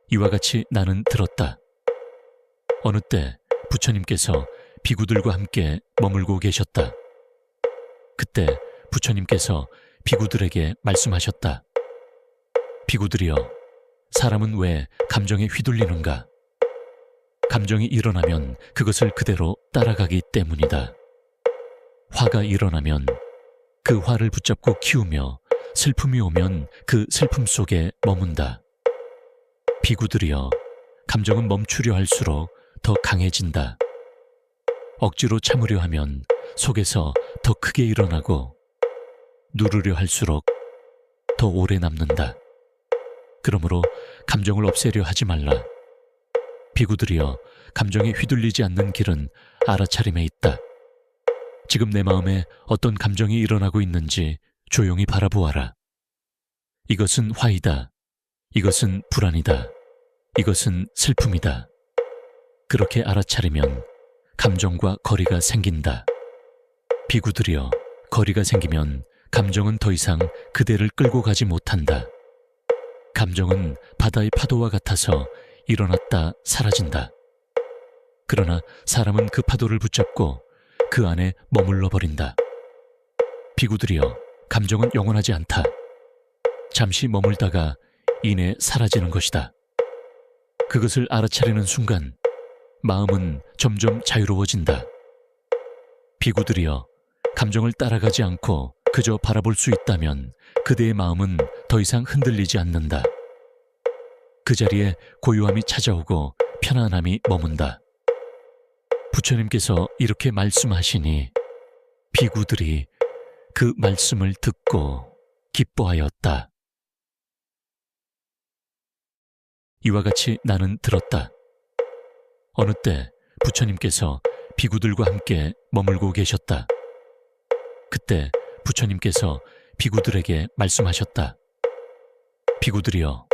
이와 같이 나는 들었다. 어느 때 부처님께서 비구들과 함께 머물고 계셨다. 그때 부처님께서 비구들에게 말씀하셨다. 비구들이여, 사람은 왜 감정에 휘둘리는가? 감정이 일어나면 그것을 그대로 따라가기 때문이다. 화가 일어나면 그 화를 붙잡고 키우며 슬픔이 오면 그 슬픔 속에 머문다. 비구들이여, 감정은 멈추려 할수록 더 강해진다. 억지로 참으려 하면 속에서 더 크게 일어나고 누르려 할수록 더 오래 남는다. 그러므로 감정을 없애려 하지 말라. 비구들이여, 감정에 휘둘리지 않는 길은 알아차림에 있다. 지금 내 마음에 어떤 감정이 일어나고 있는지 조용히 바라보아라. 이것은 화이다. 이것은 불안이다. 이것은 슬픔이다. 그렇게 알아차리면 감정과 거리가 생긴다. 비구들이여, 거리가 생기면 감정은 더 이상 그대를 끌고 가지 못한다. 감정은 바다의 파도와 같아서 일어났다 사라진다. 그러나 사람은 그 파도를 붙잡고 그 안에 머물러 버린다. 비구들이여, 감정은 영원하지 않다. 잠시 머물다가 이내 사라지는 것이다. 그것을 알아차리는 순간 마음은 점점 자유로워진다. 비구들이여, 감정을 따라가지 않고 그저 바라볼 수 있다면 그대의 마음은 더 이상 흔들리지 않는다. 그 자리에 고요함이 찾아오고 편안함이 머문다. 부처님께서 이렇게 말씀하시니 비구들이 그 말씀을 듣고 기뻐하였다. 이와 같이 나는 들었다. 어느 때 부처님께서 비구들과 함께 머물고 계셨다. 그때 부처님께서 비구들에게 말씀하셨다. 비구들이여,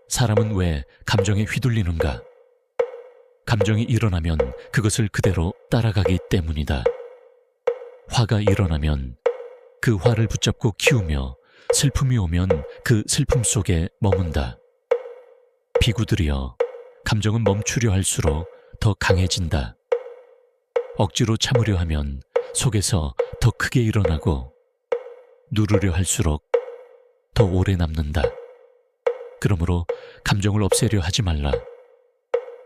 사람은 왜 감정에 휘둘리는가? 감정이 일어나면 그것을 그대로 따라가기 때문이다. 화가 일어나면 그 화를 붙잡고 키우며 슬픔이 오면 그 슬픔 속에 머문다. 비구들이여, 감정은 멈추려 할수록 더 강해진다. 억지로 참으려 하면 속에서 더 크게 일어나고 누르려 할수록 더 오래 남는다. 그러므로 감정을 없애려 하지 말라.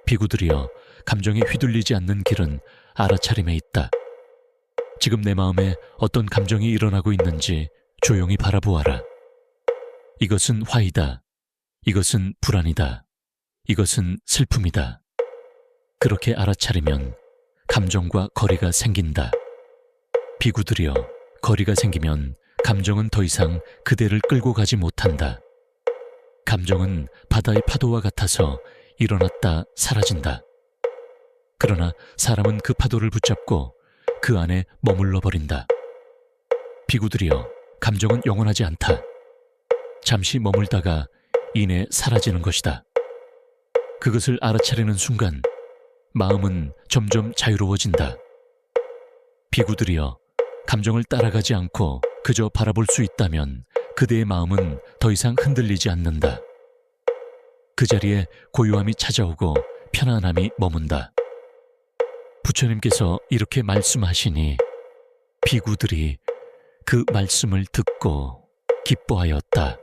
비구들이여, 감정에 휘둘리지 않는 길은 알아차림에 있다. 지금 내 마음에 어떤 감정이 일어나고 있는지 조용히 바라보아라. 이것은 화이다. 이것은 불안이다. 이것은 슬픔이다. 그렇게 알아차리면 감정과 거리가 생긴다. 비구들이여, 거리가 생기면 감정은 더 이상 그대를 끌고 가지 못한다. 감정은 바다의 파도와 같아서 일어났다 사라진다. 그러나 사람은 그 파도를 붙잡고 그 안에 머물러 버린다. 비구들이여, 감정은 영원하지 않다. 잠시 머물다가 이내 사라지는 것이다. 그것을 알아차리는 순간 마음은 점점 자유로워진다. 비구들이여, 감정을 따라가지 않고 그저 바라볼 수 있다면 그대의 마음은 더 이상 흔들리지 않는다. 그 자리에 고요함이 찾아오고 편안함이 머문다. 부처님께서 이렇게 말씀하시니 비구들이 그 말씀을 듣고 기뻐하였다.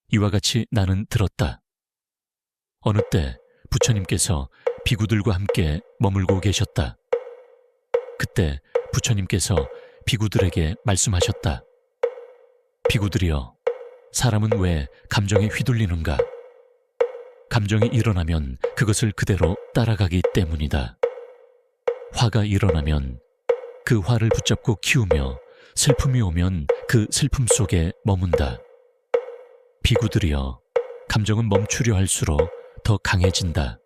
이와 같이 나는 들었다. 어느 때 부처님께서 비구들과 함께 머물고 계셨다. 그때 부처님께서 비구들에게 말씀하셨다. 비구들이여, 사람은 왜 감정에 휘둘리는가? 감정이 일어나면 그것을 그대로 따라가기 때문이다. 화가 일어나면 그 화를 붙잡고 키우며 슬픔이 오면 그 슬픔 속에 머문다. 비구들이여, 감정은 멈추려 할수록 더 강해진다.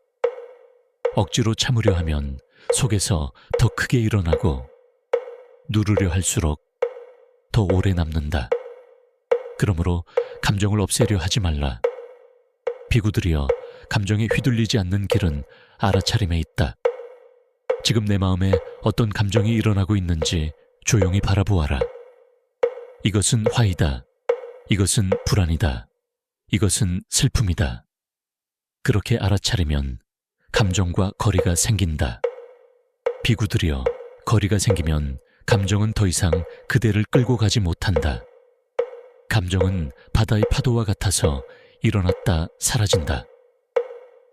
억지로 참으려 하면 속에서 더 크게 일어나고 누르려 할수록 더 오래 남는다. 그러므로 감정을 없애려 하지 말라. 비구들이여, 감정에 휘둘리지 않는 길은 알아차림에 있다. 지금 내 마음에 어떤 감정이 일어나고 있는지 조용히 바라보아라. 이것은 화이다. 이것은 불안이다. 이것은 슬픔이다. 그렇게 알아차리면 감정과 거리가 생긴다. 비구들이여, 거리가 생기면 감정은 더 이상 그대를 끌고 가지 못한다. 감정은 바다의 파도와 같아서 일어났다 사라진다.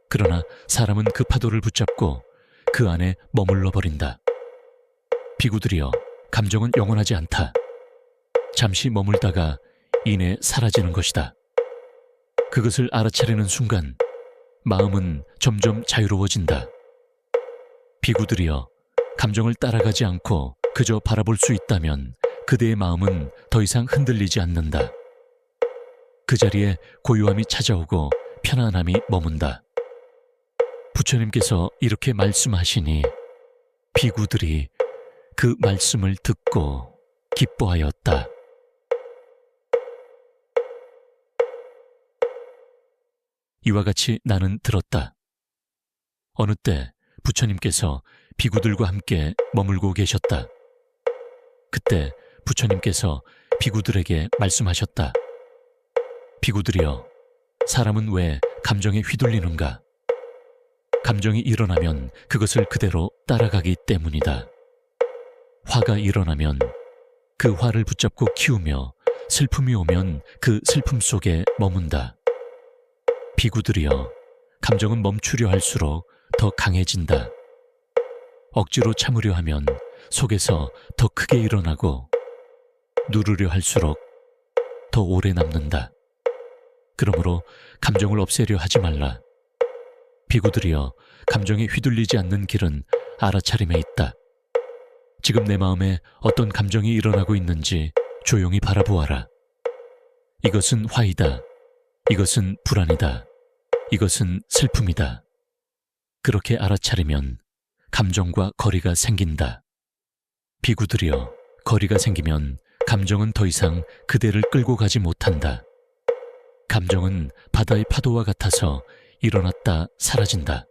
그러나 사람은 그 파도를 붙잡고 그 안에 머물러 버린다. 비구들이여, 감정은 영원하지 않다. 잠시 머물다가 이내 사라지는 것이다. 그것을 알아차리는 순간 마음은 점점 자유로워진다. 비구들이여, 감정을 따라가지 않고 그저 바라볼 수 있다면 그대의 마음은 더 이상 흔들리지 않는다. 그 자리에 고요함이 찾아오고 편안함이 머문다. 부처님께서 이렇게 말씀하시니 비구들이 그 말씀을 듣고 기뻐하였다. 이와 같이 나는 들었다. 어느 때 부처님께서 비구들과 함께 머물고 계셨다. 그때 부처님께서 비구들에게 말씀하셨다. 비구들이여, 사람은 왜 감정에 휘둘리는가? 감정이 일어나면 그것을 그대로 따라가기 때문이다. 화가 일어나면 그 화를 붙잡고 키우며 슬픔이 오면 그 슬픔 속에 머문다. 비구들이여, 감정은 멈추려 할수록 더 강해진다. 억지로 참으려 하면 속에서 더 크게 일어나고 누르려 할수록 더 오래 남는다. 그러므로 감정을 없애려 하지 말라. 비구들이여, 감정에 휘둘리지 않는 길은 알아차림에 있다. 지금 내 마음에 어떤 감정이 일어나고 있는지 조용히 바라보아라. 이것은 화이다. 이것은 불안이다. 이것은 슬픔이다. 그렇게 알아차리면 감정과 거리가 생긴다. 비구들이여, 거리가 생기면 감정은 더 이상 그대를 끌고 가지 못한다. 감정은 바다의 파도와 같아서 일어났다 사라진다.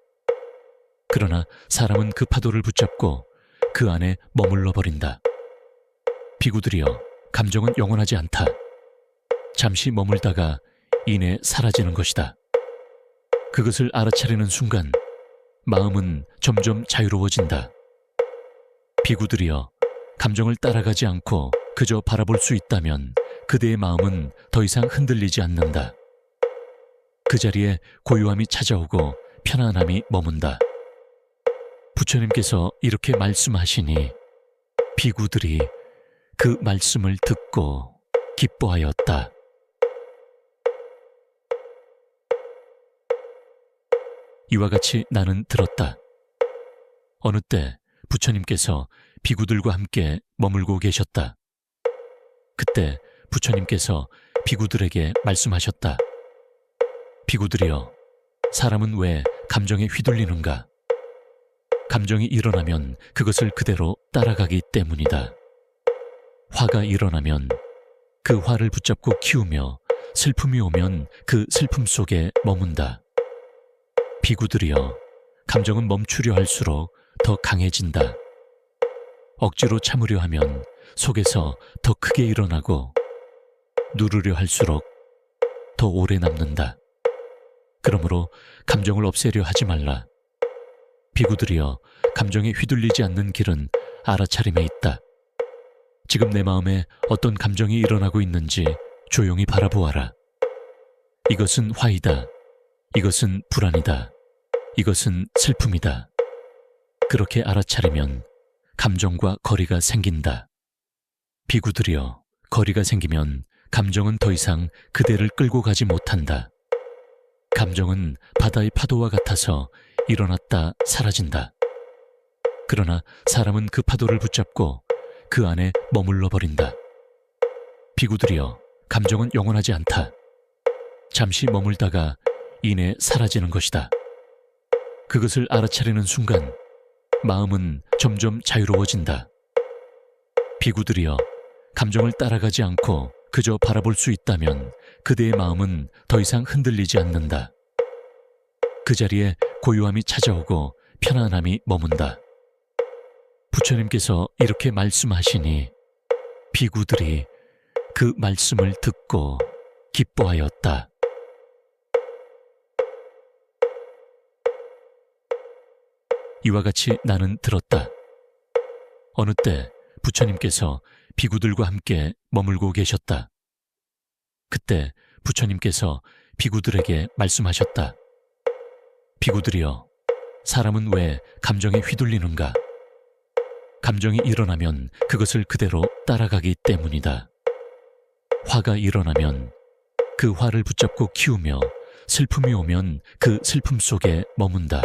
그러나 사람은 그 파도를 붙잡고 그 안에 머물러 버린다. 비구들이여, 감정은 영원하지 않다. 잠시 머물다가 이내 사라지는 것이다. 그것을 알아차리는 순간 마음은 점점 자유로워진다. 비구들이여, 감정을 따라가지 않고 그저 바라볼 수 있다면 그대의 마음은 더 이상 흔들리지 않는다. 그 자리에 고요함이 찾아오고 편안함이 머문다. 부처님께서 이렇게 말씀하시니 비구들이 그 말씀을 듣고 기뻐하였다. 이와 같이 나는 들었다. 어느 때 부처님께서 비구들과 함께 머물고 계셨다. 그때 부처님께서 비구들에게 말씀하셨다. 비구들이여, 사람은 왜 감정에 휘둘리는가? 감정이 일어나면 그것을 그대로 따라가기 때문이다. 화가 일어나면 그 화를 붙잡고 키우며 슬픔이 오면 그 슬픔 속에 머문다. 비구들이여, 감정은 멈추려 할수록 더 강해진다. 억지로 참으려 하면 속에서 더 크게 일어나고 누르려 할수록 더 오래 남는다. 그러므로 감정을 없애려 하지 말라. 비구들이여, 감정에 휘둘리지 않는 길은 알아차림에 있다. 지금 내 마음에 어떤 감정이 일어나고 있는지 조용히 바라보아라. 이것은 화이다. 이것은 불안이다. 이것은 슬픔이다. 그렇게 알아차리면 감정과 거리가 생긴다. 비구들이여, 거리가 생기면 감정은 더 이상 그대를 끌고 가지 못한다. 감정은 바다의 파도와 같아서 일어났다 사라진다. 그러나 사람은 그 파도를 붙잡고 그 안에 머물러 버린다. 비구들이여, 감정은 영원하지 않다. 잠시 머물다가 이내 사라지는 것이다. 그것을 알아차리는 순간 마음은 점점 자유로워진다. 비구들이여, 감정을 따라가지 않고 그저 바라볼 수 있다면 그대의 마음은 더 이상 흔들리지 않는다. 그 자리에 고요함이 찾아오고 편안함이 머문다. 부처님께서 이렇게 말씀하시니 비구들이 그 말씀을 듣고 기뻐하였다. 이와 같이 나는 들었다. 어느 때 부처님께서 비구들과 함께 머물고 계셨다. 그때 부처님께서 비구들에게 말씀하셨다. 비구들이여, 사람은 왜 감정에 휘둘리는가? 감정이 일어나면 그것을 그대로 따라가기 때문이다. 화가 일어나면 그 화를 붙잡고 키우며 슬픔이 오면 그 슬픔 속에 머문다.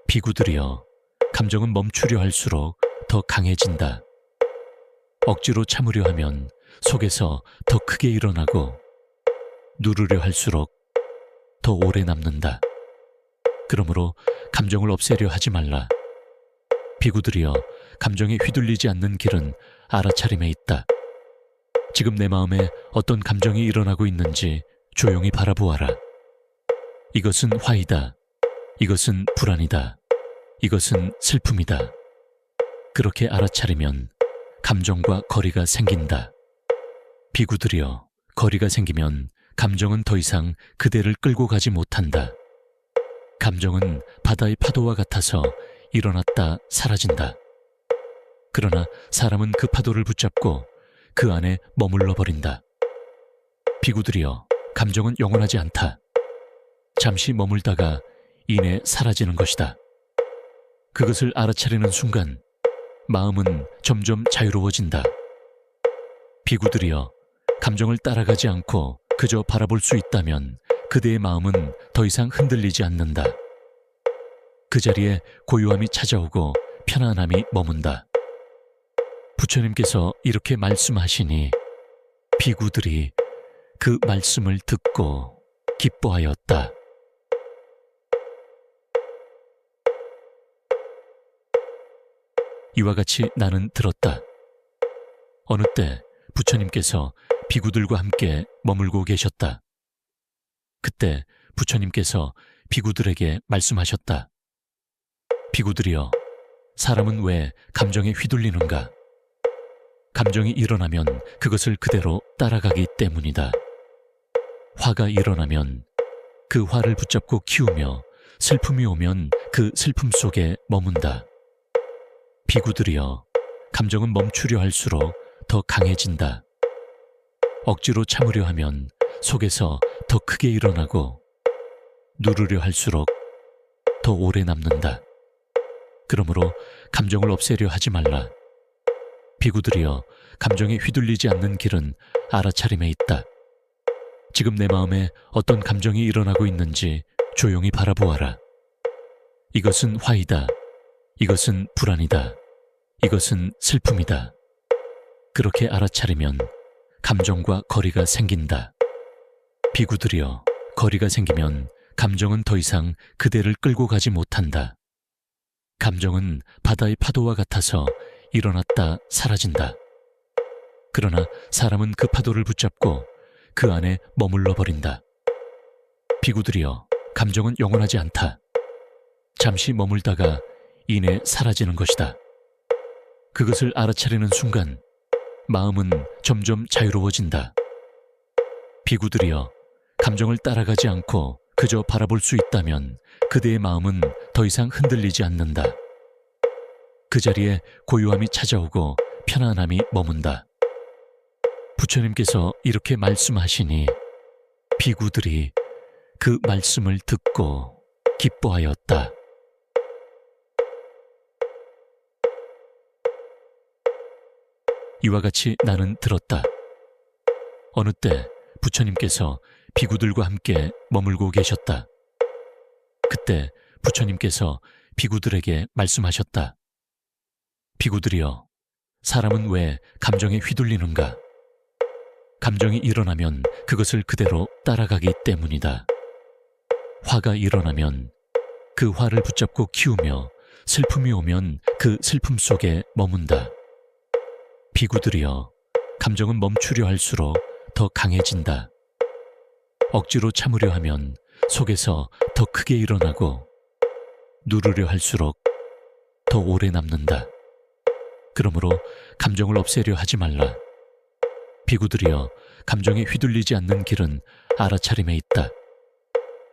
비구들이여, 감정은 멈추려 할수록 더 강해진다. 억지로 참으려 하면 속에서 더 크게 일어나고 누르려 할수록 더 오래 남는다. 그러므로 감정을 없애려 하지 말라. 비구들이여, 감정에 휘둘리지 않는 길은 알아차림에 있다. 지금 내 마음에 어떤 감정이 일어나고 있는지 조용히 바라보아라. 이것은 화이다. 이것은 불안이다. 이것은 슬픔이다. 그렇게 알아차리면 감정과 거리가 생긴다. 비구들이여, 거리가 생기면 감정은 더 이상 그대를 끌고 가지 못한다. 감정은 바다의 파도와 같아서 일어났다 사라진다. 그러나 사람은 그 파도를 붙잡고 그 안에 머물러 버린다. 비구들이여, 감정은 영원하지 않다. 잠시 머물다가 이내 사라지는 것이다. 그것을 알아차리는 순간 마음은 점점 자유로워진다. 비구들이여, 감정을 따라가지 않고 그저 바라볼 수 있다면 그대의 마음은 더 이상 흔들리지 않는다. 그 자리에 고요함이 찾아오고 편안함이 머문다. 부처님께서 이렇게 말씀하시니 비구들이 그 말씀을 듣고 기뻐하였다. 이와 같이 나는 들었다. 어느 때 부처님께서 비구들과 함께 머물고 계셨다. 그때 부처님께서 비구들에게 말씀하셨다. 비구들이여, 사람은 왜 감정에 휘둘리는가? 감정이 일어나면 그것을 그대로 따라가기 때문이다. 화가 일어나면 그 화를 붙잡고 키우며 슬픔이 오면 그 슬픔 속에 머문다. 비구들이여, 감정은 멈추려 할수록 더 강해진다. 억지로 참으려 하면 속에서 더 크게 일어나고 누르려 할수록 더 오래 남는다. 그러므로 감정을 없애려 하지 말라. 비구들이여, 감정에 휘둘리지 않는 길은 알아차림에 있다. 지금 내 마음에 어떤 감정이 일어나고 있는지 조용히 바라보아라. 이것은 화이다. 이것은 불안이다. 이것은 슬픔이다. 그렇게 알아차리면 감정과 거리가 생긴다. 비구들이여, 거리가 생기면 감정은 더 이상 그대를 끌고 가지 못한다. 감정은 바다의 파도와 같아서 일어났다 사라진다. 그러나 사람은 그 파도를 붙잡고 그 안에 머물러 버린다. 비구들이여, 감정은 영원하지 않다. 잠시 머물다가 이내 사라지는 것이다. 그것을 알아차리는 순간 마음은 점점 자유로워진다. 비구들이여, 감정을 따라가지 않고 그저 바라볼 수 있다면 그대의 마음은 더 이상 흔들리지 않는다. 그 자리에 고요함이 찾아오고 편안함이 머문다. 부처님께서 이렇게 말씀하시니 비구들이 그 말씀을 듣고 기뻐하였다. 이와 같이 나는 들었다. 어느 때 부처님께서 비구들과 함께 머물고 계셨다. 그때 부처님께서 비구들에게 말씀하셨다. 비구들이여, 사람은 왜 감정에 휘둘리는가? 감정이 일어나면 그것을 그대로 따라가기 때문이다. 화가 일어나면 그 화를 붙잡고 키우며 슬픔이 오면 그 슬픔 속에 머문다. 비구들이여, 감정은 멈추려 할수록 더 강해진다. 억지로 참으려 하면 속에서 더 크게 일어나고 누르려 할수록 더 오래 남는다. 그러므로 감정을 없애려 하지 말라. 비구들이여, 감정에 휘둘리지 않는 길은 알아차림에 있다.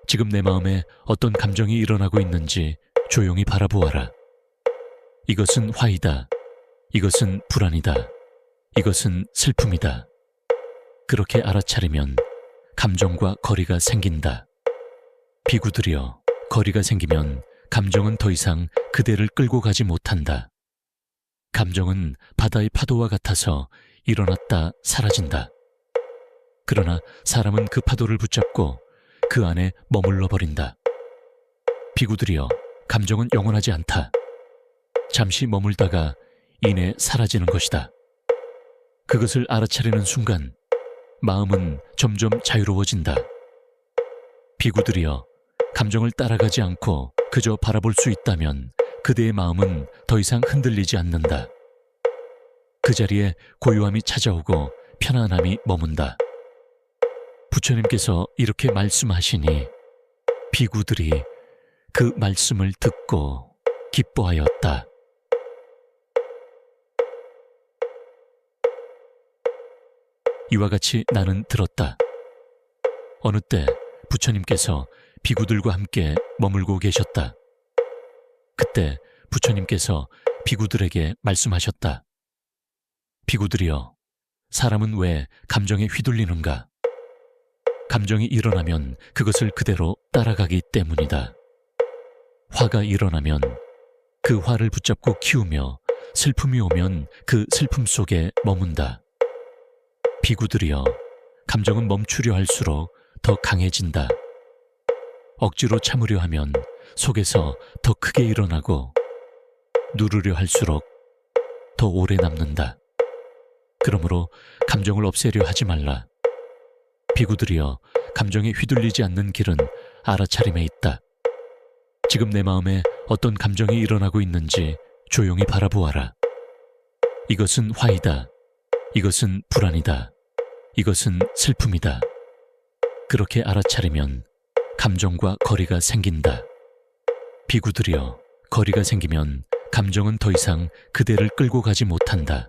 지금 내 마음에 어떤 감정이 일어나고 있는지 조용히 바라보아라. 이것은 화이다. 이것은 불안이다. 이것은 슬픔이다. 그렇게 알아차리면 감정과 거리가 생긴다. 비구들이여, 거리가 생기면 감정은 더 이상 그대를 끌고 가지 못한다. 감정은 바다의 파도와 같아서 일어났다 사라진다. 그러나 사람은 그 파도를 붙잡고 그 안에 머물러 버린다. 비구들이여, 감정은 영원하지 않다. 잠시 머물다가 이내 사라지는 것이다. 그것을 알아차리는 순간 마음은 점점 자유로워진다. 비구들이여, 감정을 따라가지 않고 그저 바라볼 수 있다면 그대의 마음은 더 이상 흔들리지 않는다. 그 자리에 고요함이 찾아오고 편안함이 머문다. 부처님께서 이렇게 말씀하시니 비구들이 그 말씀을 듣고 기뻐하였다. 이와 같이 나는 들었다. 어느 때 부처님께서 비구들과 함께 머물고 계셨다. 그때 부처님께서 비구들에게 말씀하셨다. 비구들이여, 사람은 왜 감정에 휘둘리는가? 감정이 일어나면 그것을 그대로 따라가기 때문이다. 화가 일어나면 그 화를 붙잡고 키우며 슬픔이 오면 그 슬픔 속에 머문다. 비구들이여, 감정은 멈추려 할수록 더 강해진다. 억지로 참으려 하면 속에서 더 크게 일어나고 누르려 할수록 더 오래 남는다. 그러므로 감정을 없애려 하지 말라. 비구들이여, 감정에 휘둘리지 않는 길은 알아차림에 있다. 지금 내 마음에 어떤 감정이 일어나고 있는지 조용히 바라보아라. 이것은 화이다. 이것은 불안이다. 이것은 슬픔이다. 그렇게 알아차리면 감정과 거리가 생긴다. 비구들이여, 거리가 생기면 감정은 더 이상 그대를 끌고 가지 못한다.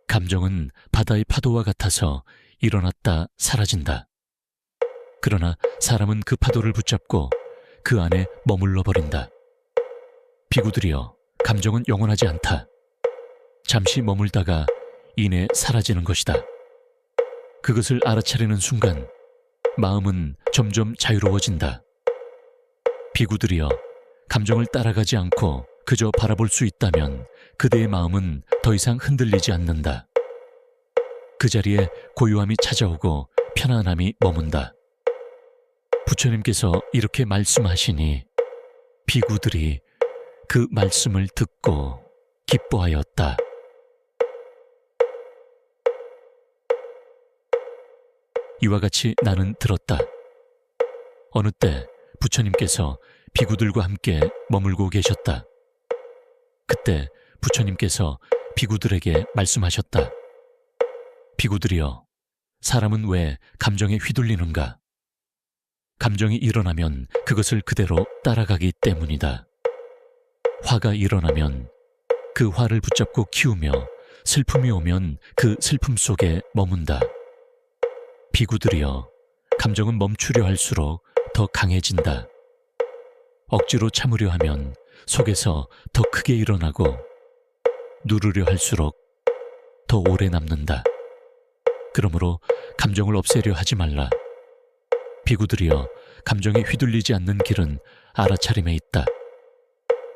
감정은 바다의 파도와 같아서 일어났다 사라진다. 그러나 사람은 그 파도를 붙잡고 그 안에 머물러 버린다. 비구들이여, 감정은 영원하지 않다. 잠시 머물다가 이내 사라지는 것이다. 그것을 알아차리는 순간 마음은 점점 자유로워진다. 비구들이여, 감정을 따라가지 않고 그저 바라볼 수 있다면 그대의 마음은 더 이상 흔들리지 않는다. 그 자리에 고요함이 찾아오고 편안함이 머문다. 부처님께서 이렇게 말씀하시니 비구들이 그 말씀을 듣고 기뻐하였다. 이와 같이 나는 들었다. 어느 때 부처님께서 비구들과 함께 머물고 계셨다. 그때 부처님께서 비구들에게 말씀하셨다. 비구들이여, 사람은 왜 감정에 휘둘리는가? 감정이 일어나면 그것을 그대로 따라가기 때문이다. 화가 일어나면 그 화를 붙잡고 키우며 슬픔이 오면 그 슬픔 속에 머문다. 비구들이여, 감정은 멈추려 할수록 더 강해진다. 억지로 참으려 하면 속에서 더 크게 일어나고 누르려 할수록 더 오래 남는다. 그러므로 감정을 없애려 하지 말라. 비구들이여, 감정에 휘둘리지 않는 길은 알아차림에 있다.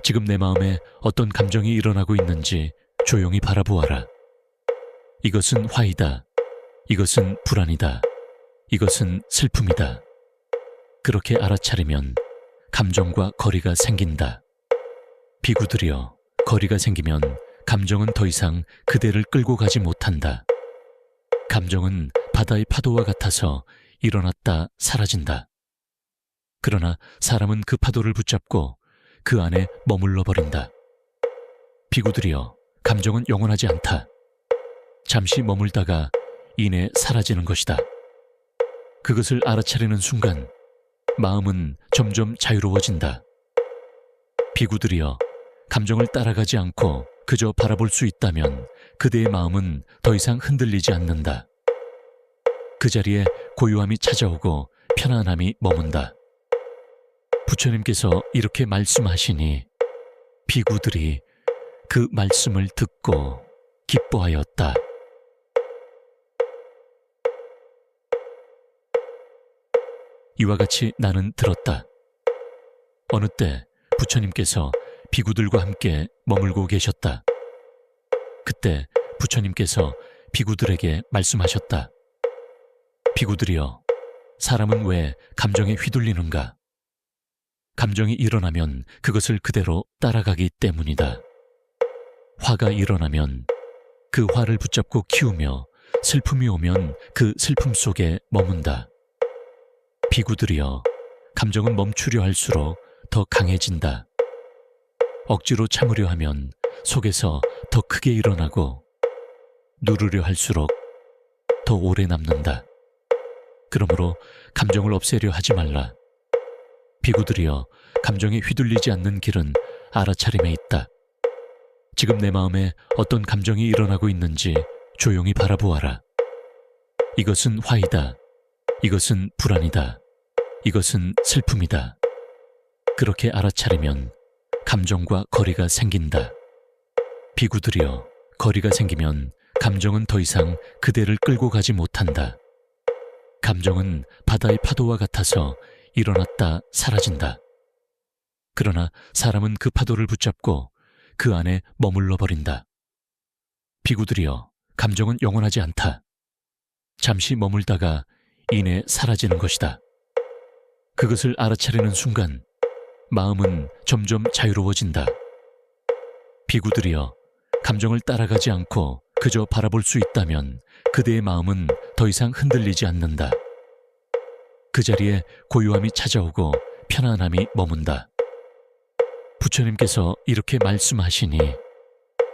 지금 내 마음에 어떤 감정이 일어나고 있는지 조용히 바라보아라. 이것은 화이다. 이것은 불안이다. 이것은 슬픔이다. 그렇게 알아차리면 감정과 거리가 생긴다. 비구들이여, 거리가 생기면 감정은 더 이상 그대를 끌고 가지 못한다. 감정은 바다의 파도와 같아서 일어났다 사라진다. 그러나 사람은 그 파도를 붙잡고 그 안에 머물러 버린다. 비구들이여, 감정은 영원하지 않다. 잠시 머물다가 이내 사라지는 것이다. 그것을 알아차리는 순간 마음은 점점 자유로워진다. 비구들이여, 감정을 따라가지 않고 그저 바라볼 수 있다면 그대의 마음은 더 이상 흔들리지 않는다. 그 자리에 고요함이 찾아오고 편안함이 머문다. 부처님께서 이렇게 말씀하시니 비구들이 그 말씀을 듣고 기뻐하였다. 이와 같이 나는 들었다. 어느 때 부처님께서 비구들과 함께 머물고 계셨다. 그때 부처님께서 비구들에게 말씀하셨다. 비구들이여, 사람은 왜 감정에 휘둘리는가? 감정이 일어나면 그것을 그대로 따라가기 때문이다. 화가 일어나면 그 화를 붙잡고 키우며 슬픔이 오면 그 슬픔 속에 머문다. 비구들이여, 감정은 멈추려 할수록 더 강해진다. 억지로 참으려 하면 속에서 더 크게 일어나고 누르려 할수록 더 오래 남는다. 그러므로 감정을 없애려 하지 말라. 비구들이여, 감정에 휘둘리지 않는 길은 알아차림에 있다. 지금 내 마음에 어떤 감정이 일어나고 있는지 조용히 바라보아라. 이것은 화이다. 이것은 불안이다. 이것은 슬픔이다. 그렇게 알아차리면 감정과 거리가 생긴다. 비구들이여, 거리가 생기면 감정은 더 이상 그대를 끌고 가지 못한다. 감정은 바다의 파도와 같아서 일어났다 사라진다. 그러나 사람은 그 파도를 붙잡고 그 안에 머물러 버린다. 비구들이여, 감정은 영원하지 않다. 잠시 머물다가 이내 사라지는 것이다. 그것을 알아차리는 순간 마음은 점점 자유로워진다. 비구들이여, 감정을 따라가지 않고 그저 바라볼 수 있다면 그대의 마음은 더 이상 흔들리지 않는다. 그 자리에 고요함이 찾아오고 편안함이 머문다. 부처님께서 이렇게 말씀하시니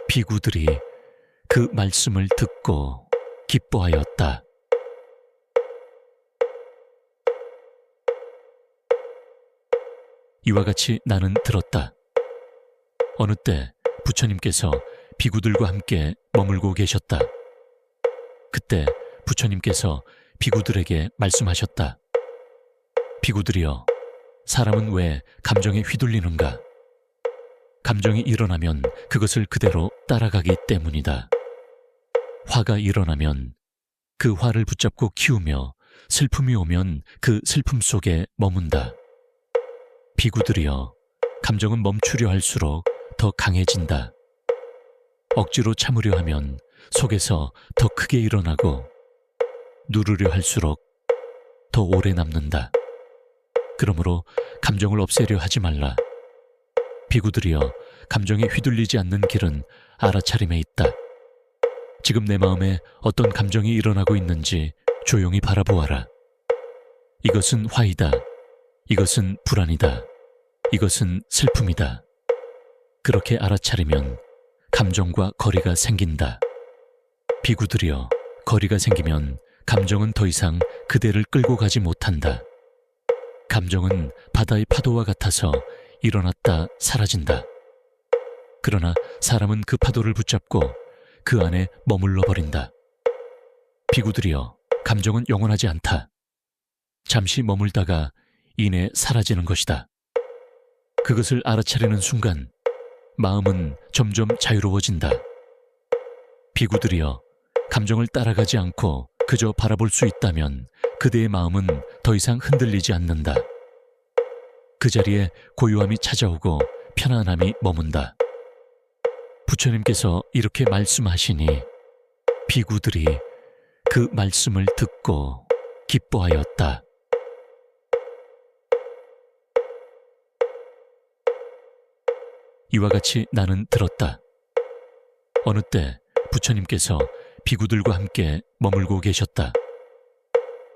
비구들이 그 말씀을 듣고 기뻐하였다. 이와 같이 나는 들었다. 어느 때 부처님께서 비구들과 함께 머물고 계셨다. 그때 부처님께서 비구들에게 말씀하셨다. 비구들이여, 사람은 왜 감정에 휘둘리는가? 감정이 일어나면 그것을 그대로 따라가기 때문이다. 화가 일어나면 그 화를 붙잡고 키우며 슬픔이 오면 그 슬픔 속에 머문다. 비구들이여, 감정은 멈추려 할수록 더 강해진다. 억지로 참으려 하면 속에서 더 크게 일어나고 누르려 할수록 더 오래 남는다. 그러므로 감정을 없애려 하지 말라. 비구들이여, 감정에 휘둘리지 않는 길은 알아차림에 있다. 지금 내 마음에 어떤 감정이 일어나고 있는지 조용히 바라보아라. 이것은 화이다. 이것은 불안이다. 이것은 슬픔이다. 그렇게 알아차리면 감정과 거리가 생긴다. 비구들이여, 거리가 생기면 감정은 더 이상 그대를 끌고 가지 못한다. 감정은 바다의 파도와 같아서 일어났다 사라진다. 그러나 사람은 그 파도를 붙잡고 그 안에 머물러 버린다. 비구들이여, 감정은 영원하지 않다. 잠시 머물다가 이내 사라지는 것이다. 그것을 알아차리는 순간 마음은 점점 자유로워진다. 비구들이여, 감정을 따라가지 않고 그저 바라볼 수 있다면 그대의 마음은 더 이상 흔들리지 않는다. 그 자리에 고요함이 찾아오고 편안함이 머문다. 부처님께서 이렇게 말씀하시니 비구들이 그 말씀을 듣고 기뻐하였다. 이와 같이 나는 들었다. 어느 때 부처님께서 비구들과 함께 머물고 계셨다.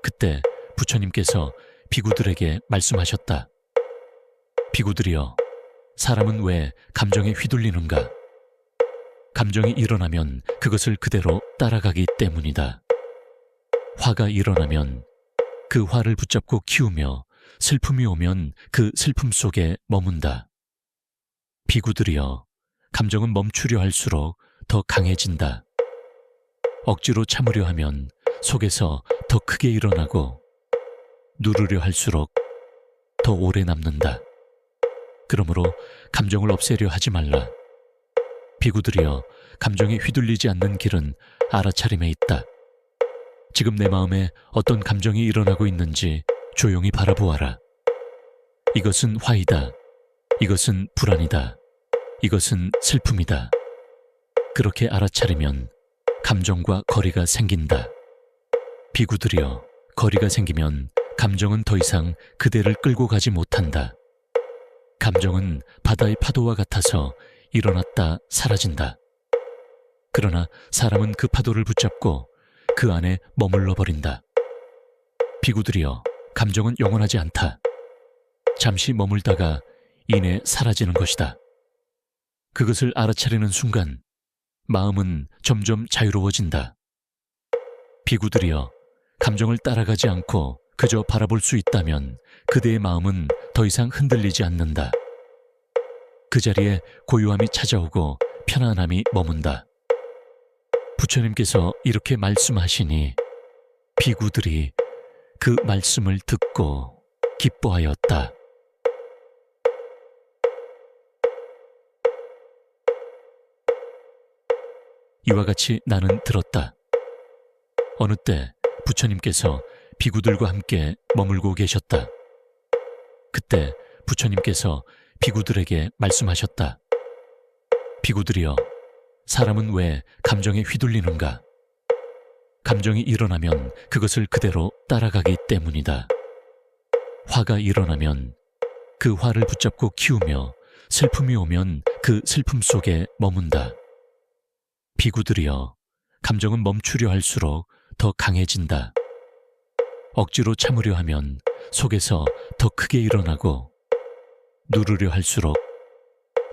그때 부처님께서 비구들에게 말씀하셨다. 비구들이여, 사람은 왜 감정에 휘둘리는가? 감정이 일어나면 그것을 그대로 따라가기 때문이다. 화가 일어나면 그 화를 붙잡고 키우며 슬픔이 오면 그 슬픔 속에 머문다. 비구들이여, 감정은 멈추려 할수록 더 강해진다. 억지로 참으려 하면 속에서 더 크게 일어나고 누르려 할수록 더 오래 남는다. 그러므로 감정을 없애려 하지 말라. 비구들이여, 감정에 휘둘리지 않는 길은 알아차림에 있다. 지금 내 마음에 어떤 감정이 일어나고 있는지 조용히 바라보아라. 이것은 화이다. 이것은 불안이다. 이것은 슬픔이다. 그렇게 알아차리면 감정과 거리가 생긴다. 비구들이여, 거리가 생기면 감정은 더 이상 그대를 끌고 가지 못한다. 감정은 바다의 파도와 같아서 일어났다 사라진다. 그러나 사람은 그 파도를 붙잡고 그 안에 머물러 버린다. 비구들이여, 감정은 영원하지 않다. 잠시 머물다가 이내 사라지는 것이다. 그것을 알아차리는 순간 마음은 점점 자유로워진다. 비구들이여, 감정을 따라가지 않고 그저 바라볼 수 있다면 그대의 마음은 더 이상 흔들리지 않는다. 그 자리에 고요함이 찾아오고 편안함이 머문다. 부처님께서 이렇게 말씀하시니 비구들이 그 말씀을 듣고 기뻐하였다. 이와 같이 나는 들었다. 어느 때 부처님께서 비구들과 함께 머물고 계셨다. 그때 부처님께서 비구들에게 말씀하셨다. 비구들이여, 사람은 왜 감정에 휘둘리는가? 감정이 일어나면 그것을 그대로 따라가기 때문이다. 화가 일어나면 그 화를 붙잡고 키우며 슬픔이 오면 그 슬픔 속에 머문다. 비구들이여, 감정은 멈추려 할수록 더 강해진다. 억지로 참으려 하면 속에서 더 크게 일어나고 누르려 할수록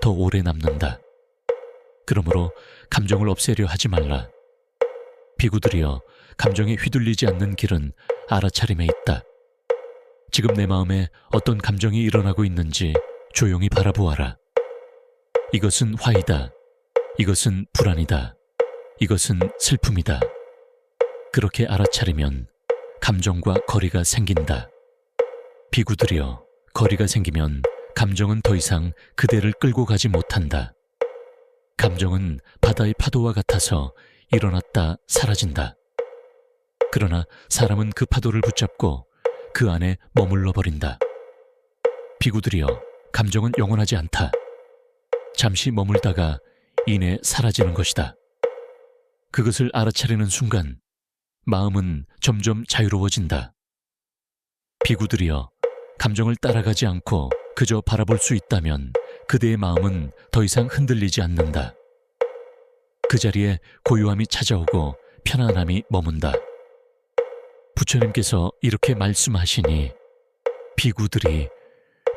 더 오래 남는다. 그러므로 감정을 없애려 하지 말라. 비구들이여, 감정에 휘둘리지 않는 길은 알아차림에 있다. 지금 내 마음에 어떤 감정이 일어나고 있는지 조용히 바라보아라. 이것은 화이다. 이것은 불안이다. 이것은 슬픔이다. 그렇게 알아차리면 감정과 거리가 생긴다. 비구들이여, 거리가 생기면 감정은 더 이상 그대를 끌고 가지 못한다. 감정은 바다의 파도와 같아서 일어났다 사라진다. 그러나 사람은 그 파도를 붙잡고 그 안에 머물러 버린다. 비구들이여, 감정은 영원하지 않다. 잠시 머물다가 이내 사라지는 것이다. 그것을 알아차리는 순간 마음은 점점 자유로워진다. 비구들이여, 감정을 따라가지 않고 그저 바라볼 수 있다면 그대의 마음은 더 이상 흔들리지 않는다. 그 자리에 고요함이 찾아오고 편안함이 머문다. 부처님께서 이렇게 말씀하시니 비구들이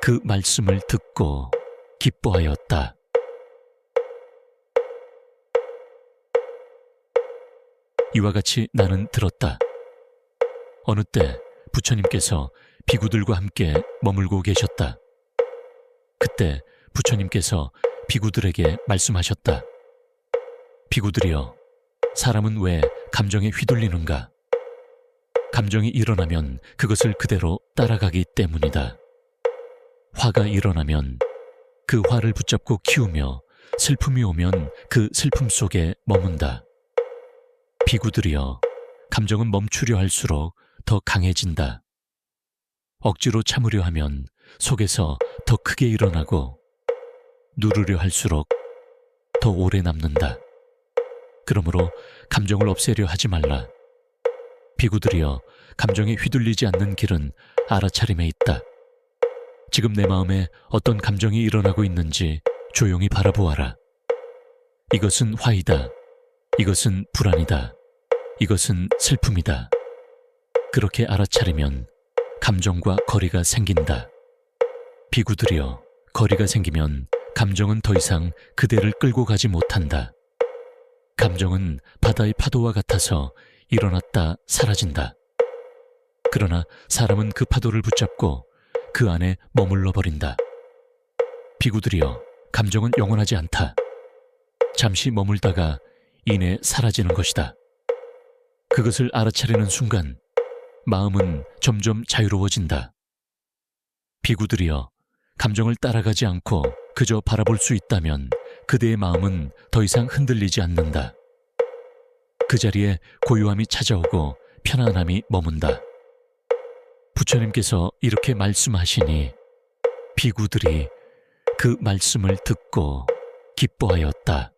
그 말씀을 듣고 기뻐하였다. 이와 같이 나는 들었다. 어느 때 부처님께서 비구들과 함께 머물고 계셨다. 그때 부처님께서 비구들에게 말씀하셨다. 비구들이여, 사람은 왜 감정에 휘둘리는가? 감정이 일어나면 그것을 그대로 따라가기 때문이다. 화가 일어나면 그 화를 붙잡고 키우며 슬픔이 오면 그 슬픔 속에 머문다. 비구들이여, 감정은 멈추려 할수록 더 강해진다. 억지로 참으려 하면 속에서 더 크게 일어나고 누르려 할수록 더 오래 남는다. 그러므로 감정을 없애려 하지 말라. 비구들이여, 감정에 휘둘리지 않는 길은 알아차림에 있다. 지금 내 마음에 어떤 감정이 일어나고 있는지 조용히 바라보아라. 이것은 화이다. 이것은 불안이다. 이것은 슬픔이다. 그렇게 알아차리면 감정과 거리가 생긴다. 비구들이여, 거리가 생기면 감정은 더 이상 그대를 끌고 가지 못한다. 감정은 바다의 파도와 같아서 일어났다 사라진다. 그러나 사람은 그 파도를 붙잡고 그 안에 머물러 버린다. 비구들이여, 감정은 영원하지 않다. 잠시 머물다가 이내 사라지는 것이다. 그것을 알아차리는 순간 마음은 점점 자유로워진다. 비구들이여, 감정을 따라가지 않고 그저 바라볼 수 있다면 그대의 마음은 더 이상 흔들리지 않는다. 그 자리에 고요함이 찾아오고 편안함이 머문다. 부처님께서 이렇게 말씀하시니 비구들이 그 말씀을 듣고 기뻐하였다.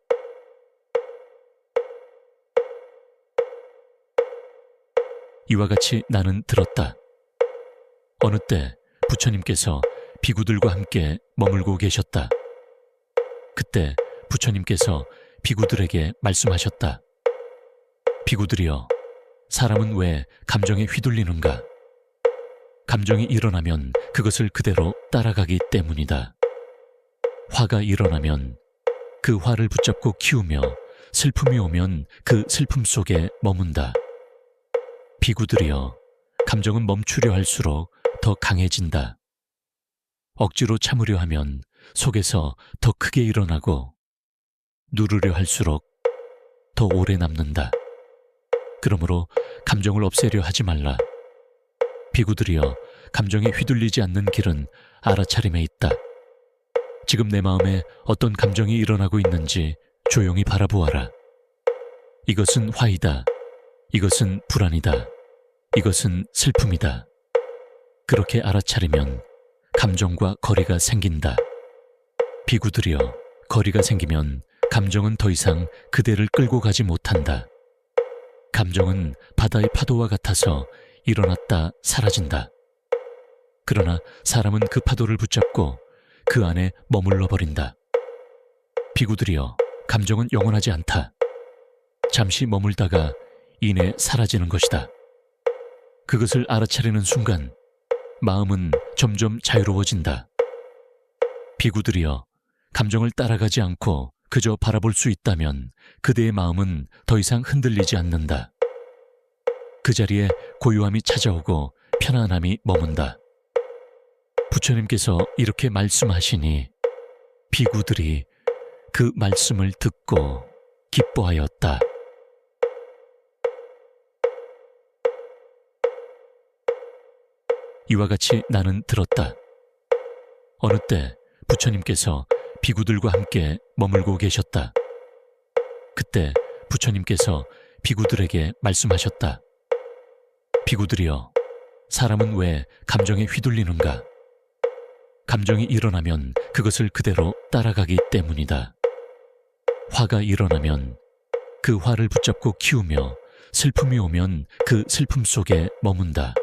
이와 같이 나는 들었다. 어느 때 부처님께서 비구들과 함께 머물고 계셨다. 그때 부처님께서 비구들에게 말씀하셨다. 비구들이여, 사람은 왜 감정에 휘둘리는가? 감정이 일어나면 그것을 그대로 따라가기 때문이다. 화가 일어나면 그 화를 붙잡고 키우며 슬픔이 오면 그 슬픔 속에 머문다. 비구들이여, 감정은 멈추려 할수록 더 강해진다. 억지로 참으려 하면 속에서 더 크게 일어나고 누르려 할수록 더 오래 남는다. 그러므로 감정을 없애려 하지 말라. 비구들이여, 감정에 휘둘리지 않는 길은 알아차림에 있다. 지금 내 마음에 어떤 감정이 일어나고 있는지 조용히 바라보아라. 이것은 화이다. 이것은 불안이다. 이것은 슬픔이다. 그렇게 알아차리면 감정과 거리가 생긴다. 비구들이여, 거리가 생기면 감정은 더 이상 그대를 끌고 가지 못한다. 감정은 바다의 파도와 같아서 일어났다 사라진다. 그러나 사람은 그 파도를 붙잡고 그 안에 머물러 버린다. 비구들이여, 감정은 영원하지 않다. 잠시 머물다가 이내 사라지는 것이다. 그것을 알아차리는 순간 마음은 점점 자유로워진다. 비구들이여, 감정을 따라가지 않고 그저 바라볼 수 있다면 그대의 마음은 더 이상 흔들리지 않는다. 그 자리에 고요함이 찾아오고 편안함이 머문다. 부처님께서 이렇게 말씀하시니 비구들이 그 말씀을 듣고 기뻐하였다. 이와 같이 나는 들었다. 어느 때 부처님께서 비구들과 함께 머물고 계셨다. 그때 부처님께서 비구들에게 말씀하셨다. 비구들이여, 사람은 왜 감정에 휘둘리는가? 감정이 일어나면 그것을 그대로 따라가기 때문이다. 화가 일어나면 그 화를 붙잡고 키우며 슬픔이 오면 그 슬픔 속에 머문다.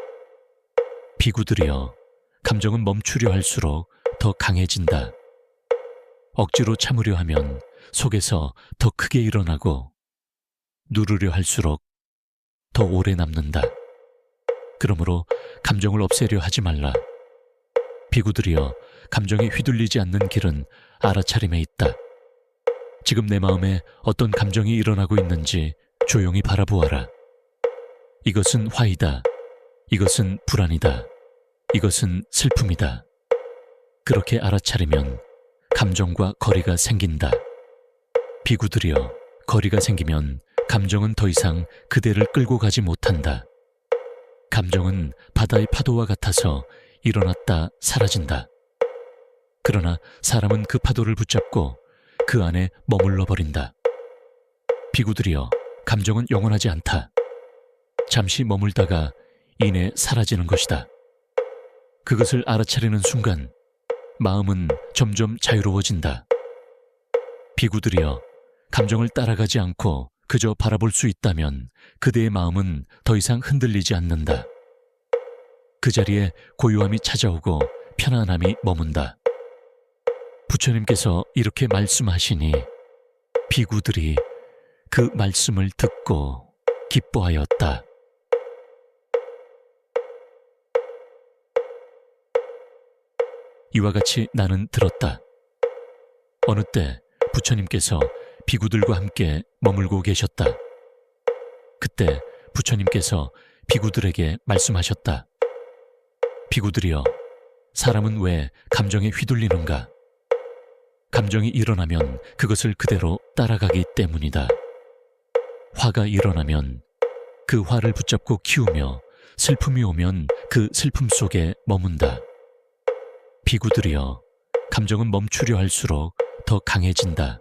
비구들이여, 감정은 멈추려 할수록 더 강해진다. 억지로 참으려 하면 속에서 더 크게 일어나고 누르려 할수록 더 오래 남는다. 그러므로 감정을 없애려 하지 말라. 비구들이여, 감정에 휘둘리지 않는 길은 알아차림에 있다. 지금 내 마음에 어떤 감정이 일어나고 있는지 조용히 바라보아라. 이것은 화이다. 이것은 불안이다. 이것은 슬픔이다. 그렇게 알아차리면 감정과 거리가 생긴다. 비구들이여, 거리가 생기면 감정은 더 이상 그대를 끌고 가지 못한다. 감정은 바다의 파도와 같아서 일어났다 사라진다. 그러나 사람은 그 파도를 붙잡고 그 안에 머물러 버린다. 비구들이여, 감정은 영원하지 않다. 잠시 머물다가 이내 사라지는 것이다. 그것을 알아차리는 순간 마음은 점점 자유로워진다. 비구들이여, 감정을 따라가지 않고 그저 바라볼 수 있다면 그대의 마음은 더 이상 흔들리지 않는다. 그 자리에 고요함이 찾아오고 편안함이 머문다. 부처님께서 이렇게 말씀하시니 비구들이 그 말씀을 듣고 기뻐하였다. 이와 같이 나는 들었다. 어느 때 부처님께서 비구들과 함께 머물고 계셨다. 그때 부처님께서 비구들에게 말씀하셨다. 비구들이여, 사람은 왜 감정에 휘둘리는가? 감정이 일어나면 그것을 그대로 따라가기 때문이다. 화가 일어나면 그 화를 붙잡고 키우며 슬픔이 오면 그 슬픔 속에 머문다. 비구들이여, 감정은 멈추려 할수록 더 강해진다.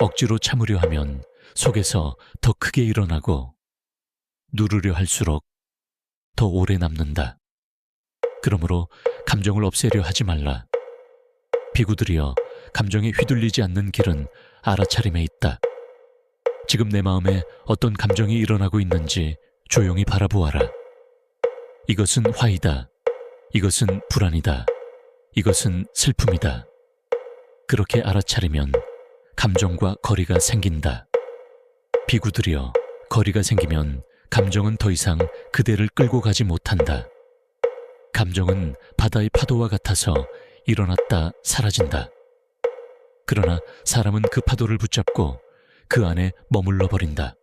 억지로 참으려 하면 속에서 더 크게 일어나고 누르려 할수록 더 오래 남는다. 그러므로 감정을 없애려 하지 말라. 비구들이여, 감정에 휘둘리지 않는 길은 알아차림에 있다. 지금 내 마음에 어떤 감정이 일어나고 있는지 조용히 바라보아라. 이것은 화이다. 이것은 불안이다. 이것은 슬픔이다. 그렇게 알아차리면 감정과 거리가 생긴다. 비구들이여, 거리가 생기면 감정은 더 이상 그대를 끌고 가지 못한다. 감정은 바다의 파도와 같아서 일어났다 사라진다. 그러나 사람은 그 파도를 붙잡고 그 안에 머물러 버린다.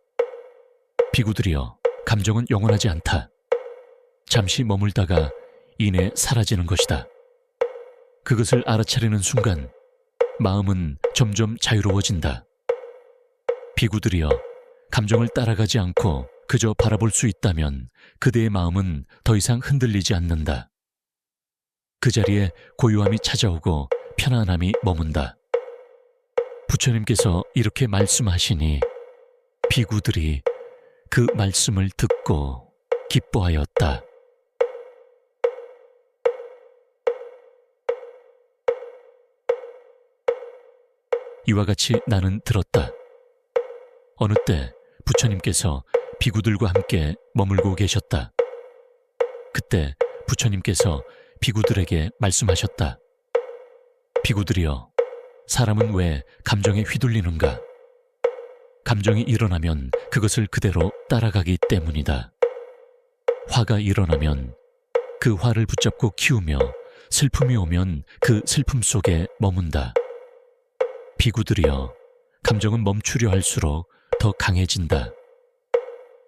비구들이여, 감정은 영원하지 않다. 잠시 머물다가 이내 사라지는 것이다. 그것을 알아차리는 순간 마음은 점점 자유로워진다. 비구들이여, 감정을 따라가지 않고 그저 바라볼 수 있다면 그대의 마음은 더 이상 흔들리지 않는다. 그 자리에 고요함이 찾아오고 편안함이 머문다. 부처님께서 이렇게 말씀하시니 비구들이 그 말씀을 듣고 기뻐하였다. 이와 같이 나는 들었다. 어느 때 부처님께서 비구들과 함께 머물고 계셨다. 그때 부처님께서 비구들에게 말씀하셨다. 비구들이여, 사람은 왜 감정에 휘둘리는가? 감정이 일어나면 그것을 그대로 따라가기 때문이다. 화가 일어나면 그 화를 붙잡고 키우며 슬픔이 오면 그 슬픔 속에 머문다. 비구들이여, 감정은 멈추려 할수록 더 강해진다.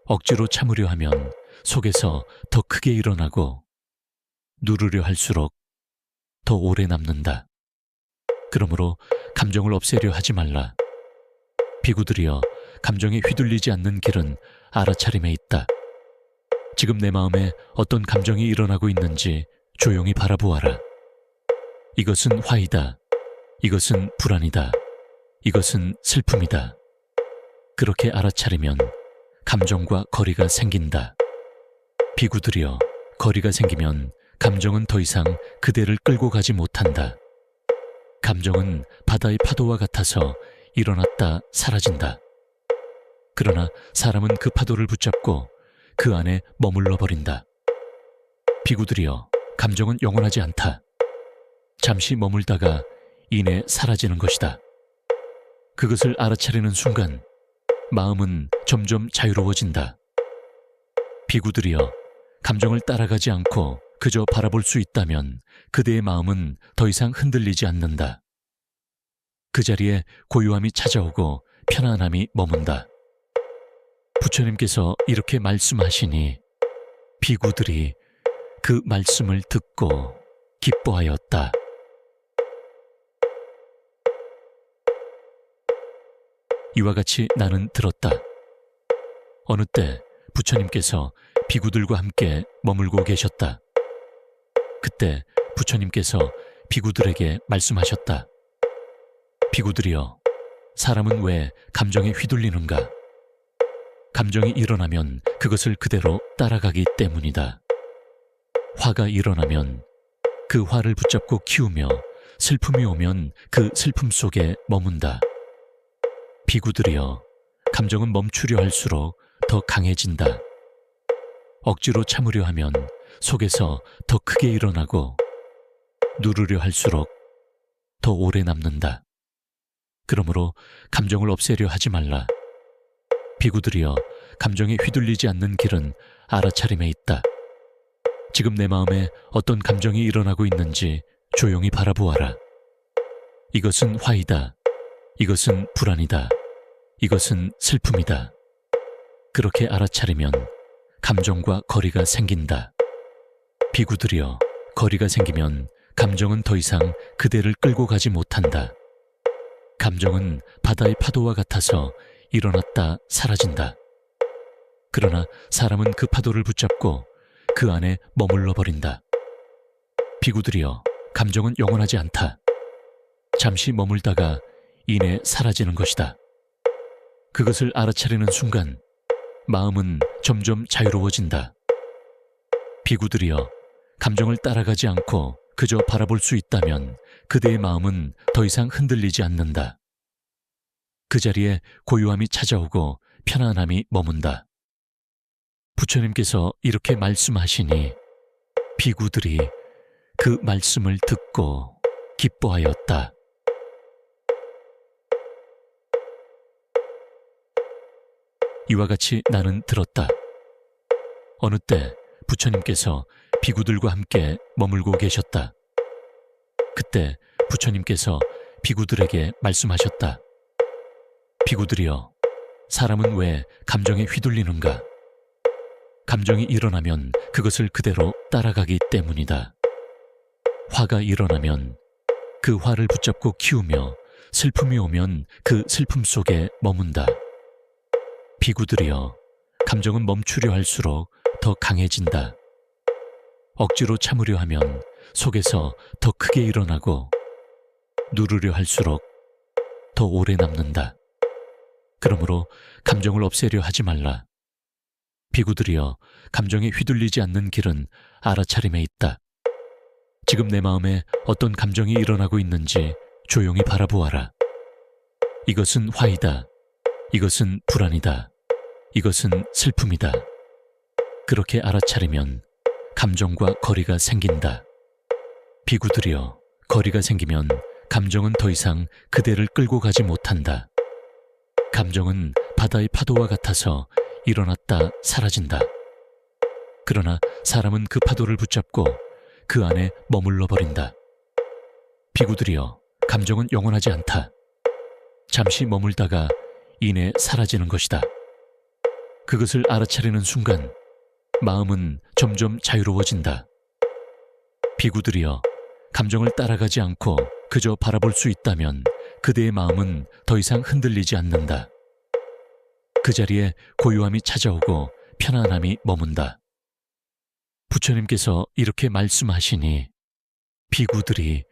억지로 참으려 하면 속에서 더 크게 일어나고 누르려 할수록 더 오래 남는다. 그러므로 감정을 없애려 하지 말라. 비구들이여, 감정에 휘둘리지 않는 길은 알아차림에 있다. 지금 내 마음에 어떤 감정이 일어나고 있는지 조용히 바라보아라. 이것은 화이다. 이것은 불안이다. 이것은 슬픔이다. 그렇게 알아차리면 감정과 거리가 생긴다. 비구들이여, 거리가 생기면 감정은 더 이상 그대를 끌고 가지 못한다. 감정은 바다의 파도와 같아서 일어났다 사라진다. 그러나 사람은 그 파도를 붙잡고 그 안에 머물러 버린다. 비구들이여, 감정은 영원하지 않다. 잠시 머물다가 이내 사라지는 것이다. 그것을 알아차리는 순간 마음은 점점 자유로워진다. 비구들이여, 감정을 따라가지 않고 그저 바라볼 수 있다면 그대의 마음은 더 이상 흔들리지 않는다. 그 자리에 고요함이 찾아오고 편안함이 머문다. 부처님께서 이렇게 말씀하시니 비구들이 그 말씀을 듣고 기뻐하였다. 이와 같이 나는 들었다. 어느 때 부처님께서 비구들과 함께 머물고 계셨다. 그때 부처님께서 비구들에게 말씀하셨다. 비구들이여, 사람은 왜 감정에 휘둘리는가? 감정이 일어나면 그것을 그대로 따라가기 때문이다. 화가 일어나면 그 화를 붙잡고 키우며 슬픔이 오면 그 슬픔 속에 머문다. 비구들이여, 감정은 멈추려 할수록 더 강해진다. 억지로 참으려 하면 속에서 더 크게 일어나고 누르려 할수록 더 오래 남는다. 그러므로 감정을 없애려 하지 말라. 비구들이여, 감정에 휘둘리지 않는 길은 알아차림에 있다. 지금 내 마음에 어떤 감정이 일어나고 있는지 조용히 바라보아라. 이것은 화이다. 이것은 불안이다. 이것은 슬픔이다. 그렇게 알아차리면 감정과 거리가 생긴다. 비구들이여, 거리가 생기면 감정은 더 이상 그대를 끌고 가지 못한다. 감정은 바다의 파도와 같아서 일어났다 사라진다. 그러나 사람은 그 파도를 붙잡고 그 안에 머물러 버린다. 비구들이여, 감정은 영원하지 않다. 잠시 머물다가 이내 사라지는 것이다. 그것을 알아차리는 순간 마음은 점점 자유로워진다. 비구들이여, 감정을 따라가지 않고 그저 바라볼 수 있다면 그대의 마음은 더 이상 흔들리지 않는다. 그 자리에 고요함이 찾아오고 편안함이 머문다. 부처님께서 이렇게 말씀하시니 비구들이 그 말씀을 듣고 기뻐하였다. 이와 같이 나는 들었다. 어느 때 부처님께서 비구들과 함께 머물고 계셨다. 그때 부처님께서 비구들에게 말씀하셨다. 비구들이여, 사람은 왜 감정에 휘둘리는가? 감정이 일어나면 그것을 그대로 따라가기 때문이다. 화가 일어나면 그 화를 붙잡고 키우며 슬픔이 오면 그 슬픔 속에 머문다. 비구들이여, 감정은 멈추려 할수록 더 강해진다. 억지로 참으려 하면 속에서 더 크게 일어나고 누르려 할수록 더 오래 남는다. 그러므로 감정을 없애려 하지 말라. 비구들이여, 감정에 휘둘리지 않는 길은 알아차림에 있다. 지금 내 마음에 어떤 감정이 일어나고 있는지 조용히 바라보아라. 이것은 화이다. 이것은 불안이다. 이것은 슬픔이다. 그렇게 알아차리면 감정과 거리가 생긴다. 비구들이여, 거리가 생기면 감정은 더 이상 그대를 끌고 가지 못한다. 감정은 바다의 파도와 같아서 일어났다 사라진다. 그러나 사람은 그 파도를 붙잡고 그 안에 머물러 버린다. 비구들이여, 감정은 영원하지 않다. 잠시 머물다가 이내 사라지는 것이다. 그것을 알아차리는 순간 마음은 점점 자유로워진다. 비구들이여, 감정을 따라가지 않고 그저 바라볼 수 있다면 그대의 마음은 더 이상 흔들리지 않는다. 그 자리에 고요함이 찾아오고 편안함이 머문다. 부처님께서 이렇게 말씀하시니 비구들이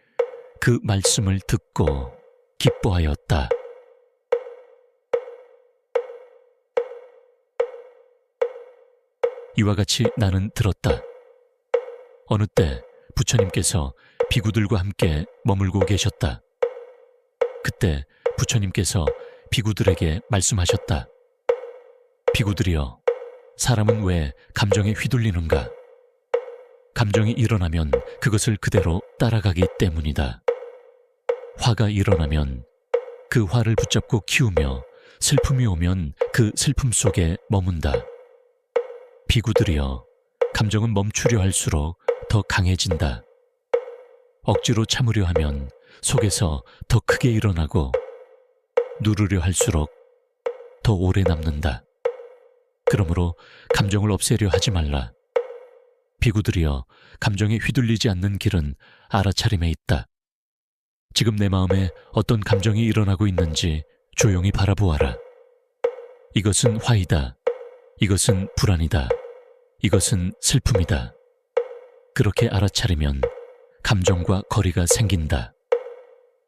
그 말씀을 듣고 기뻐하였다. 이와 같이 나는 들었다. 어느 때 부처님께서 비구들과 함께 머물고 계셨다. 그때 부처님께서 비구들에게 말씀하셨다. 비구들이여, 사람은 왜 감정에 휘둘리는가? 감정이 일어나면 그것을 그대로 따라가기 때문이다. 화가 일어나면 그 화를 붙잡고 키우며 슬픔이 오면 그 슬픔 속에 머문다. 비구들이여, 감정은 멈추려 할수록 더 강해진다. 억지로 참으려 하면 속에서 더 크게 일어나고 누르려 할수록 더 오래 남는다. 그러므로 감정을 없애려 하지 말라. 비구들이여, 감정에 휘둘리지 않는 길은 알아차림에 있다. 지금 내 마음에 어떤 감정이 일어나고 있는지 조용히 바라보아라. 이것은 화이다. 이것은 불안이다. 이것은 슬픔이다. 그렇게 알아차리면 감정과 거리가 생긴다.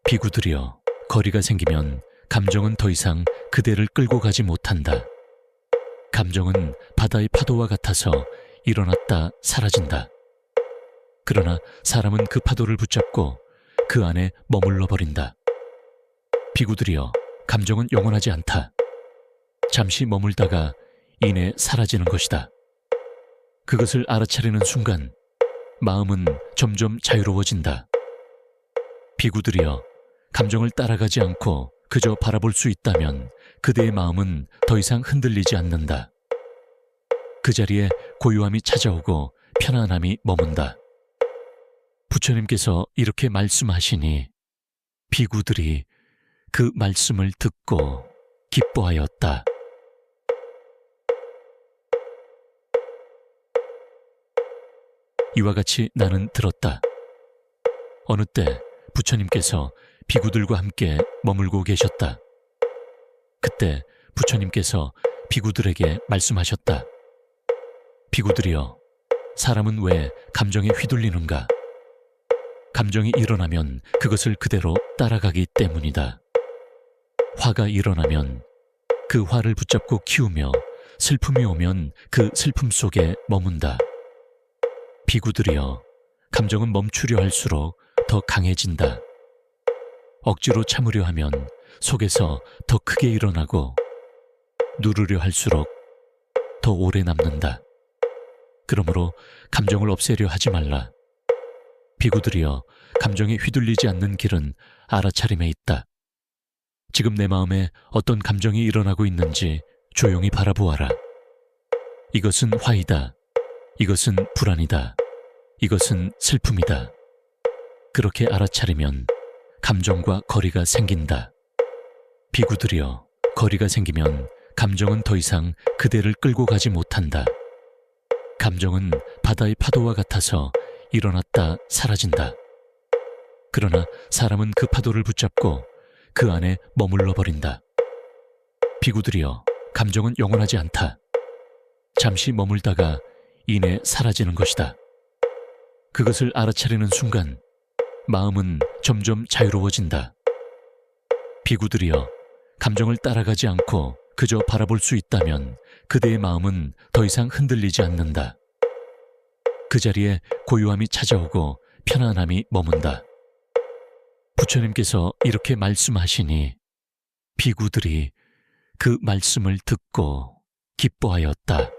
비구들이여, 거리가 생기면 감정은 더 이상 그대를 끌고 가지 못한다. 감정은 바다의 파도와 같아서 일어났다 사라진다. 그러나 사람은 그 파도를 붙잡고 그 안에 머물러 버린다. 비구들이여, 감정은 영원하지 않다. 잠시 머물다가 이내 사라지는 것이다. 그것을 알아차리는 순간 마음은 점점 자유로워진다. 비구들이여, 감정을 따라가지 않고 그저 바라볼 수 있다면 그대의 마음은 더 이상 흔들리지 않는다. 그 자리에 고요함이 찾아오고 편안함이 머문다. 부처님께서 이렇게 말씀하시니 비구들이 그 말씀을 듣고 기뻐하였다. 이와 같이 나는 들었다. 어느 때 부처님께서 비구들과 함께 머물고 계셨다. 그때 부처님께서 비구들에게 말씀하셨다. 비구들이여, 사람은 왜 감정에 휘둘리는가? 감정이 일어나면 그것을 그대로 따라가기 때문이다. 화가 일어나면 그 화를 붙잡고 키우며 슬픔이 오면 그 슬픔 속에 머문다. 비구들이여, 감정은 멈추려 할수록 더 강해진다. 억지로 참으려 하면 속에서 더 크게 일어나고 누르려 할수록 더 오래 남는다. 그러므로 감정을 없애려 하지 말라. 비구들이여, 감정에 휘둘리지 않는 길은 알아차림에 있다. 지금 내 마음에 어떤 감정이 일어나고 있는지 조용히 바라보아라. 이것은 화이다. 이것은 불안이다. 이것은 슬픔이다. 그렇게 알아차리면 감정과 거리가 생긴다. 비구들이여, 거리가 생기면 감정은 더 이상 그대를 끌고 가지 못한다. 감정은 바다의 파도와 같아서 일어났다 사라진다. 그러나 사람은 그 파도를 붙잡고 그 안에 머물러 버린다. 비구들이여, 감정은 영원하지 않다. 잠시 머물다가 이내 사라지는 것이다. 그것을 알아차리는 순간 마음은 점점 자유로워진다. 비구들이여, 감정을 따라가지 않고 그저 바라볼 수 있다면 그대의 마음은 더 이상 흔들리지 않는다. 그 자리에 고요함이 찾아오고 편안함이 머문다. 부처님께서 이렇게 말씀하시니 비구들이 그 말씀을 듣고 기뻐하였다.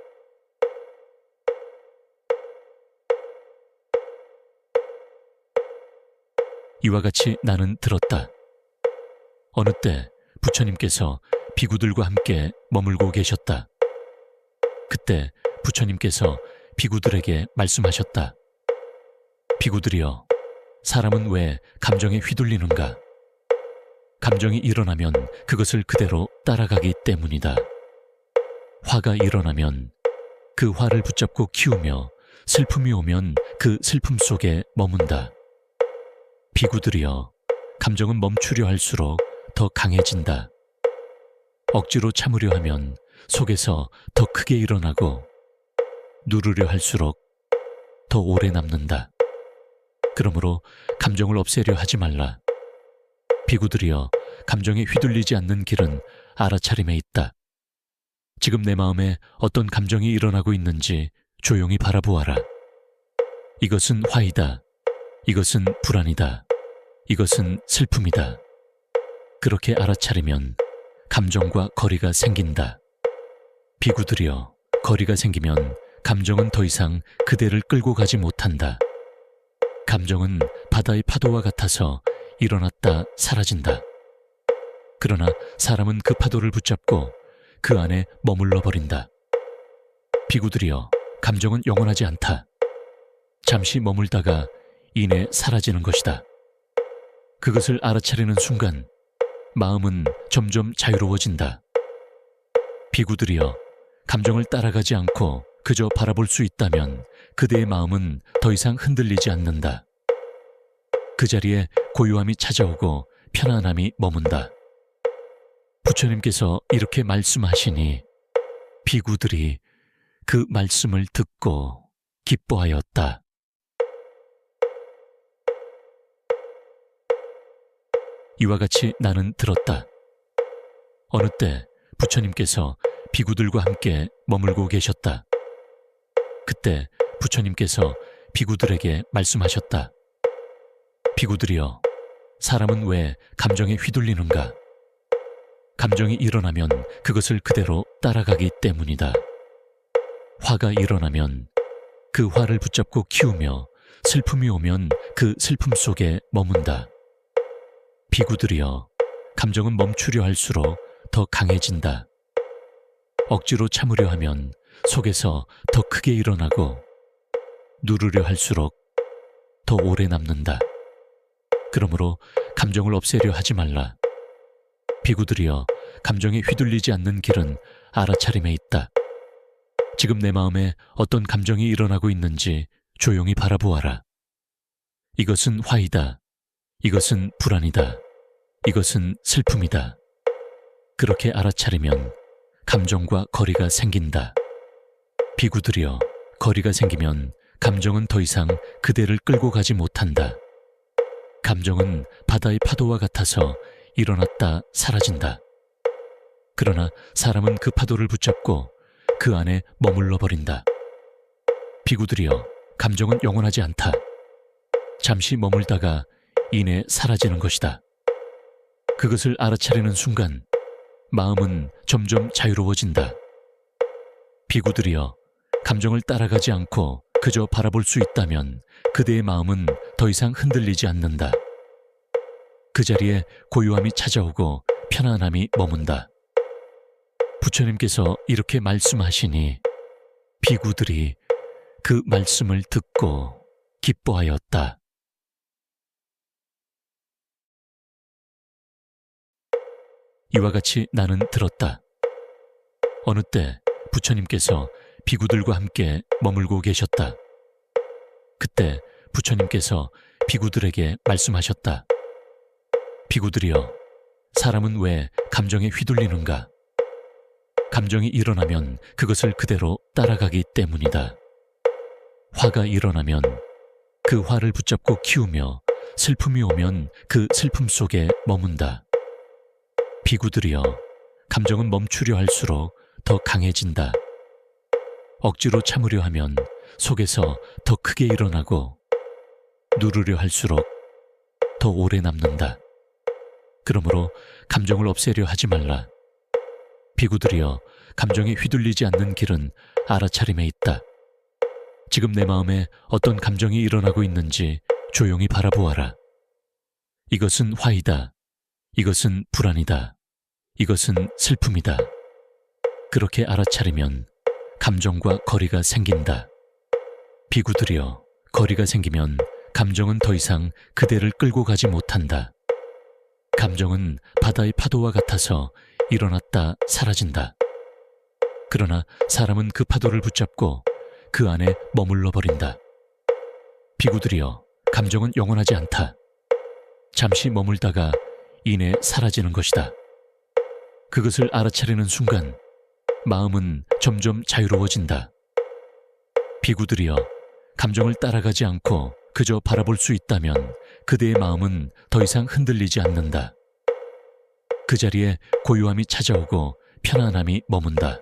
이와 같이 나는 들었다. 어느 때 부처님께서 비구들과 함께 머물고 계셨다. 그때 부처님께서 비구들에게 말씀하셨다. 비구들이여, 사람은 왜 감정에 휘둘리는가? 감정이 일어나면 그것을 그대로 따라가기 때문이다. 화가 일어나면 그 화를 붙잡고 키우며 슬픔이 오면 그 슬픔 속에 머문다. 비구들이여, 감정은 멈추려 할수록 더 강해진다. 억지로 참으려 하면 속에서 더 크게 일어나고 누르려 할수록 더 오래 남는다. 그러므로 감정을 없애려 하지 말라. 비구들이여, 감정에 휘둘리지 않는 길은 알아차림에 있다. 지금 내 마음에 어떤 감정이 일어나고 있는지 조용히 바라보아라. 이것은 화이다. 이것은 불안이다. 이것은 슬픔이다. 그렇게 알아차리면 감정과 거리가 생긴다. 비구들이여, 거리가 생기면 감정은 더 이상 그대를 끌고 가지 못한다. 감정은 바다의 파도와 같아서 일어났다 사라진다. 그러나 사람은 그 파도를 붙잡고 그 안에 머물러 버린다. 비구들이여, 감정은 영원하지 않다. 잠시 머물다가 이내 사라지는 것이다. 그것을 알아차리는 순간 마음은 점점 자유로워진다. 비구들이여, 감정을 따라가지 않고 그저 바라볼 수 있다면 그대의 마음은 더 이상 흔들리지 않는다. 그 자리에 고요함이 찾아오고 편안함이 머문다. 부처님께서 이렇게 말씀하시니 비구들이 그 말씀을 듣고 기뻐하였다. 이와 같이 나는 들었다. 어느 때 부처님께서 비구들과 함께 머물고 계셨다. 그때 부처님께서 비구들에게 말씀하셨다. 비구들이여, 사람은 왜 감정에 휘둘리는가? 감정이 일어나면 그것을 그대로 따라가기 때문이다. 화가 일어나면 그 화를 붙잡고 키우며 슬픔이 오면 그 슬픔 속에 머문다. 비구들이여, 감정은 멈추려 할수록 더 강해진다. 억지로 참으려 하면 속에서 더 크게 일어나고 누르려 할수록 더 오래 남는다. 그러므로 감정을 없애려 하지 말라. 비구들이여, 감정에 휘둘리지 않는 길은 알아차림에 있다. 지금 내 마음에 어떤 감정이 일어나고 있는지 조용히 바라보아라. 이것은 화이다. 이것은 불안이다. 이것은 슬픔이다. 그렇게 알아차리면 감정과 거리가 생긴다. 비구들이여, 거리가 생기면 감정은 더 이상 그대를 끌고 가지 못한다. 감정은 바다의 파도와 같아서 일어났다 사라진다. 그러나 사람은 그 파도를 붙잡고 그 안에 머물러 버린다. 비구들이여, 감정은 영원하지 않다. 잠시 머물다가 이내 사라지는 것이다. 그것을 알아차리는 순간 마음은 점점 자유로워진다. 비구들이여, 감정을 따라가지 않고 그저 바라볼 수 있다면 그대의 마음은 더 이상 흔들리지 않는다. 그 자리에 고요함이 찾아오고 편안함이 머문다. 부처님께서 이렇게 말씀하시니 비구들이 그 말씀을 듣고 기뻐하였다. 이와 같이 나는 들었다. 어느 때 부처님께서 비구들과 함께 머물고 계셨다. 그때 부처님께서 비구들에게 말씀하셨다. 비구들이여, 사람은 왜 감정에 휘둘리는가? 감정이 일어나면 그것을 그대로 따라가기 때문이다. 화가 일어나면 그 화를 붙잡고 키우며 슬픔이 오면 그 슬픔 속에 머문다. 비구들이여, 감정은 멈추려 할수록 더 강해진다. 억지로 참으려 하면 속에서 더 크게 일어나고 누르려 할수록 더 오래 남는다. 그러므로 감정을 없애려 하지 말라. 비구들이여, 감정에 휘둘리지 않는 길은 알아차림에 있다. 지금 내 마음에 어떤 감정이 일어나고 있는지 조용히 바라보아라. 이것은 화이다. 이것은 불안이다. 이것은 슬픔이다. 그렇게 알아차리면 감정과 거리가 생긴다. 비구들이여, 거리가 생기면 감정은 더 이상 그대를 끌고 가지 못한다. 감정은 바다의 파도와 같아서 일어났다 사라진다. 그러나 사람은 그 파도를 붙잡고 그 안에 머물러 버린다. 비구들이여, 감정은 영원하지 않다. 잠시 머물다가 이내 사라지는 것이다. 그것을 알아차리는 순간 마음은 점점 자유로워진다. 비구들이여, 감정을 따라가지 않고 그저 바라볼 수 있다면 그대의 마음은 더 이상 흔들리지 않는다. 그 자리에 고요함이 찾아오고 편안함이 머문다.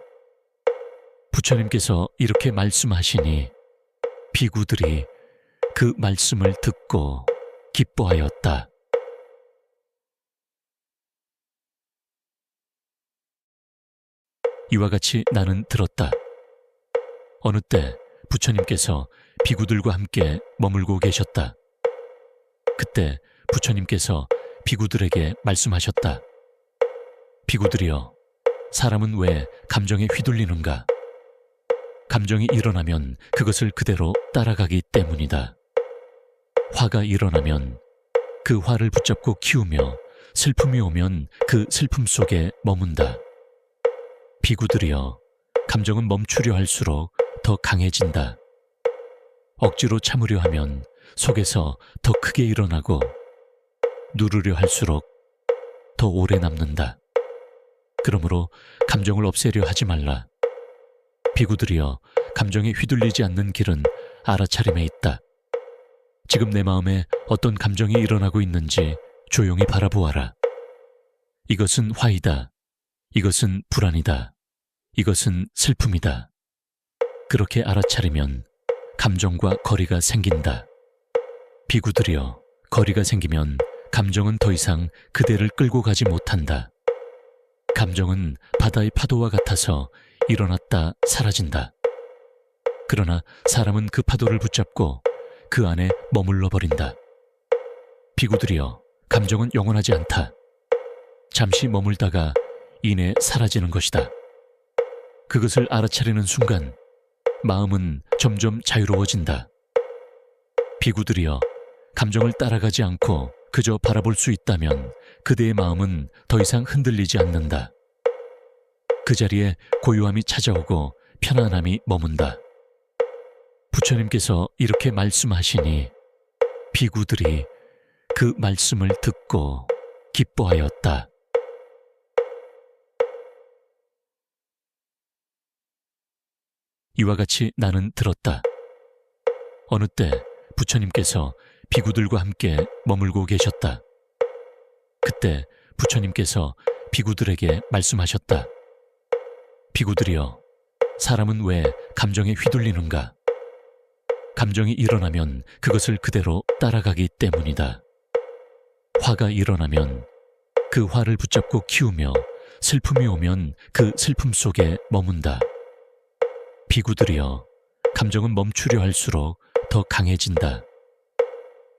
부처님께서 이렇게 말씀하시니 비구들이 그 말씀을 듣고 기뻐하였다. 이와 같이 나는 들었다. 어느 때 부처님께서 비구들과 함께 머물고 계셨다. 그때 부처님께서 비구들에게 말씀하셨다. 비구들이여, 사람은 왜 감정에 휘둘리는가? 감정이 일어나면 그것을 그대로 따라가기 때문이다. 화가 일어나면 그 화를 붙잡고 키우며 슬픔이 오면 그 슬픔 속에 머문다. 비구들이여, 감정은 멈추려 할수록 더 강해진다. 억지로 참으려 하면 속에서 더 크게 일어나고 누르려 할수록 더 오래 남는다. 그러므로 감정을 없애려 하지 말라. 비구들이여, 감정에 휘둘리지 않는 길은 알아차림에 있다. 지금 내 마음에 어떤 감정이 일어나고 있는지 조용히 바라보아라. 이것은 화이다. 이것은 불안이다. 이것은 슬픔이다. 그렇게 알아차리면 감정과 거리가 생긴다. 비구들이여, 거리가 생기면 감정은 더 이상 그대를 끌고 가지 못한다. 감정은 바다의 파도와 같아서 일어났다 사라진다. 그러나 사람은 그 파도를 붙잡고 그 안에 머물러 버린다. 비구들이여, 감정은 영원하지 않다. 잠시 머물다가 이내 사라지는 것이다. 그것을 알아차리는 순간 마음은 점점 자유로워진다. 비구들이여, 감정을 따라가지 않고 그저 바라볼 수 있다면 그대의 마음은 더 이상 흔들리지 않는다. 그 자리에 고요함이 찾아오고 편안함이 머문다. 부처님께서 이렇게 말씀하시니 비구들이 그 말씀을 듣고 기뻐하였다. 이와 같이 나는 들었다. 어느 때 부처님께서 비구들과 함께 머물고 계셨다. 그때 부처님께서 비구들에게 말씀하셨다. 비구들이여, 사람은 왜 감정에 휘둘리는가? 감정이 일어나면 그것을 그대로 따라가기 때문이다. 화가 일어나면 그 화를 붙잡고 키우며 슬픔이 오면 그 슬픔 속에 머문다. 비구들이여, 감정은 멈추려 할수록 더 강해진다.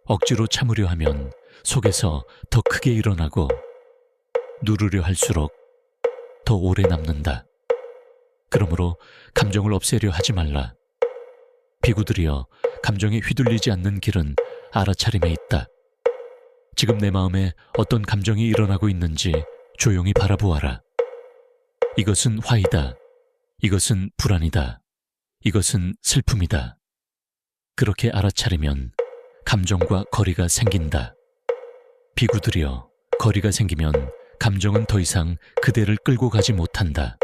억지로 참으려 하면 속에서 더 크게 일어나고 누르려 할수록 더 오래 남는다. 그러므로 감정을 없애려 하지 말라. 비구들이여, 감정에 휘둘리지 않는 길은 알아차림에 있다. 지금 내 마음에 어떤 감정이 일어나고 있는지 조용히 바라보아라. 이것은 화이다. 이것은 불안이다. 이것은 슬픔이다. 그렇게 알아차리면 감정과 거리가 생긴다. 비구들이여, 거리가 생기면 감정은 더 이상 그대를 끌고 가지 못한다.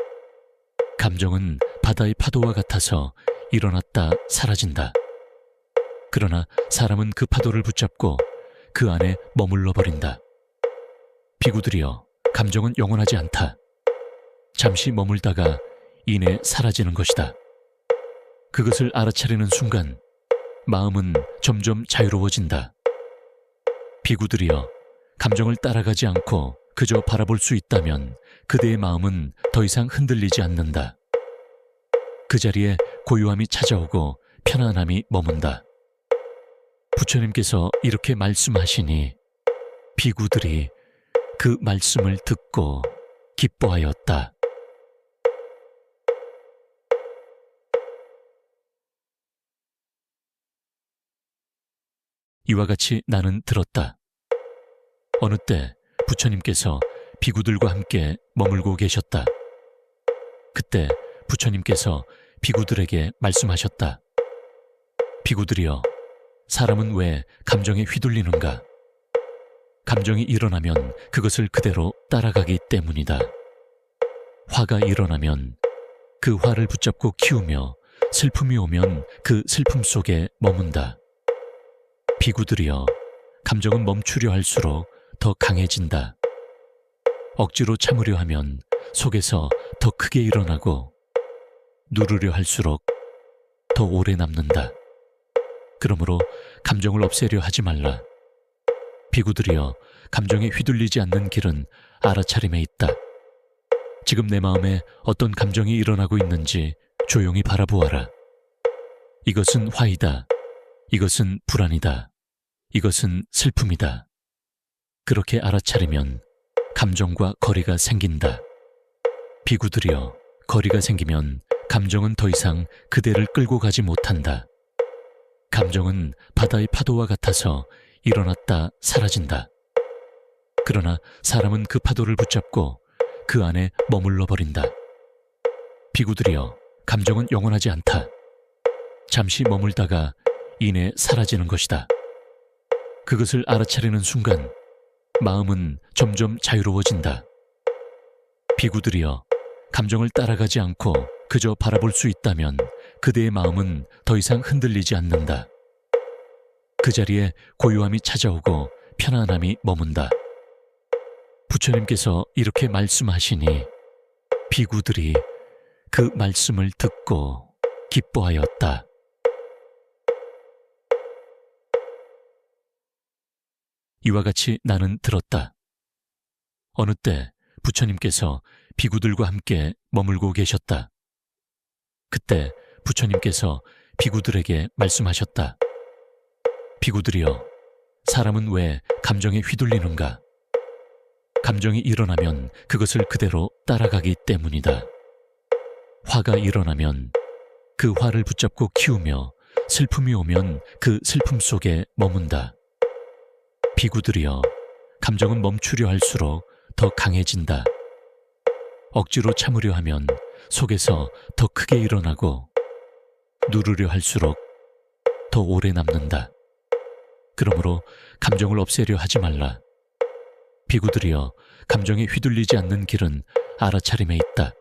감정은 바다의 파도와 같아서 일어났다 사라진다. 그러나 사람은 그 파도를 붙잡고 그 안에 머물러 버린다. 비구들이여, 감정은 영원하지 않다. 잠시 머물다가 이내 사라지는 것이다. 그것을 알아차리는 순간 마음은 점점 자유로워진다. 비구들이여, 감정을 따라가지 않고 그저 바라볼 수 있다면 그대의 마음은 더 이상 흔들리지 않는다. 그 자리에 고요함이 찾아오고 편안함이 머문다. 부처님께서 이렇게 말씀하시니 비구들이 그 말씀을 듣고 기뻐하였다. 이와 같이 나는 들었다. 어느 때 부처님께서 비구들과 함께 머물고 계셨다. 그때 부처님께서 비구들에게 말씀하셨다. 비구들이여, 사람은 왜 감정에 휘둘리는가? 감정이 일어나면 그것을 그대로 따라가기 때문이다. 화가 일어나면 그 화를 붙잡고 키우며 슬픔이 오면 그 슬픔 속에 머문다. 비구들이여, 감정은 멈추려 할수록 더 강해진다. 억지로 참으려 하면 속에서 더 크게 일어나고 누르려 할수록 더 오래 남는다. 그러므로 감정을 없애려 하지 말라. 비구들이여, 감정에 휘둘리지 않는 길은 알아차림에 있다. 지금 내 마음에 어떤 감정이 일어나고 있는지 조용히 바라보아라. 이것은 화이다. 이것은 불안이다. 이것은 슬픔이다. 그렇게 알아차리면 감정과 거리가 생긴다. 비구들이여, 거리가 생기면 감정은 더 이상 그대를 끌고 가지 못한다. 감정은 바다의 파도와 같아서 일어났다 사라진다. 그러나 사람은 그 파도를 붙잡고 그 안에 머물러 버린다. 비구들이여, 감정은 영원하지 않다. 잠시 머물다가 이내 사라지는 것이다. 그것을 알아차리는 순간 마음은 점점 자유로워진다. 비구들이여, 감정을 따라가지 않고 그저 바라볼 수 있다면 그대의 마음은 더 이상 흔들리지 않는다. 그 자리에 고요함이 찾아오고 편안함이 머문다. 부처님께서 이렇게 말씀하시니 비구들이 그 말씀을 듣고 기뻐하였다. 이와 같이 나는 들었다. 어느 때 부처님께서 비구들과 함께 머물고 계셨다. 그때 부처님께서 비구들에게 말씀하셨다. 비구들이여, 사람은 왜 감정에 휘둘리는가? 감정이 일어나면 그것을 그대로 따라가기 때문이다. 화가 일어나면 그 화를 붙잡고 키우며 슬픔이 오면 그 슬픔 속에 머문다. 비구들이여, 감정은 멈추려 할수록 더 강해진다. 억지로 참으려 하면 속에서 더 크게 일어나고 누르려 할수록 더 오래 남는다. 그러므로 감정을 없애려 하지 말라. 비구들이여, 감정에 휘둘리지 않는 길은 알아차림에 있다.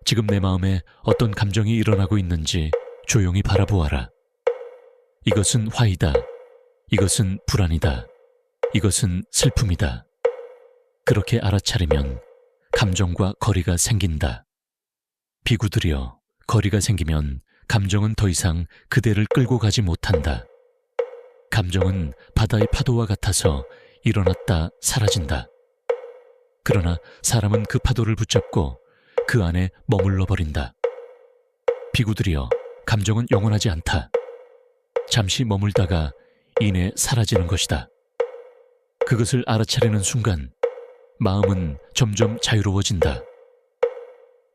지금 내 마음에 어떤 감정이 일어나고 있는지 조용히 바라보아라. 이것은 화이다. 이것은 불안이다. 이것은 슬픔이다. 그렇게 알아차리면 감정과 거리가 생긴다. 비구들이여, 거리가 생기면 감정은 더 이상 그대를 끌고 가지 못한다. 감정은 바다의 파도와 같아서 일어났다 사라진다. 그러나 사람은 그 파도를 붙잡고 그 안에 머물러 버린다. 비구들이여, 감정은 영원하지 않다. 잠시 머물다가 이내 사라지는 것이다. 그것을 알아차리는 순간 마음은 점점 자유로워진다.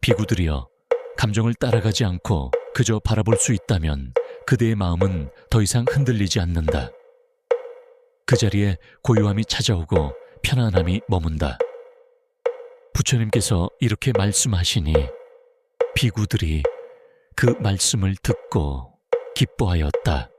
비구들이여, 감정을 따라가지 않고 그저 바라볼 수 있다면 그대의 마음은 더 이상 흔들리지 않는다. 그 자리에 고요함이 찾아오고 편안함이 머문다. 부처님께서 이렇게 말씀하시니 비구들이 그 말씀을 듣고 기뻐하였다.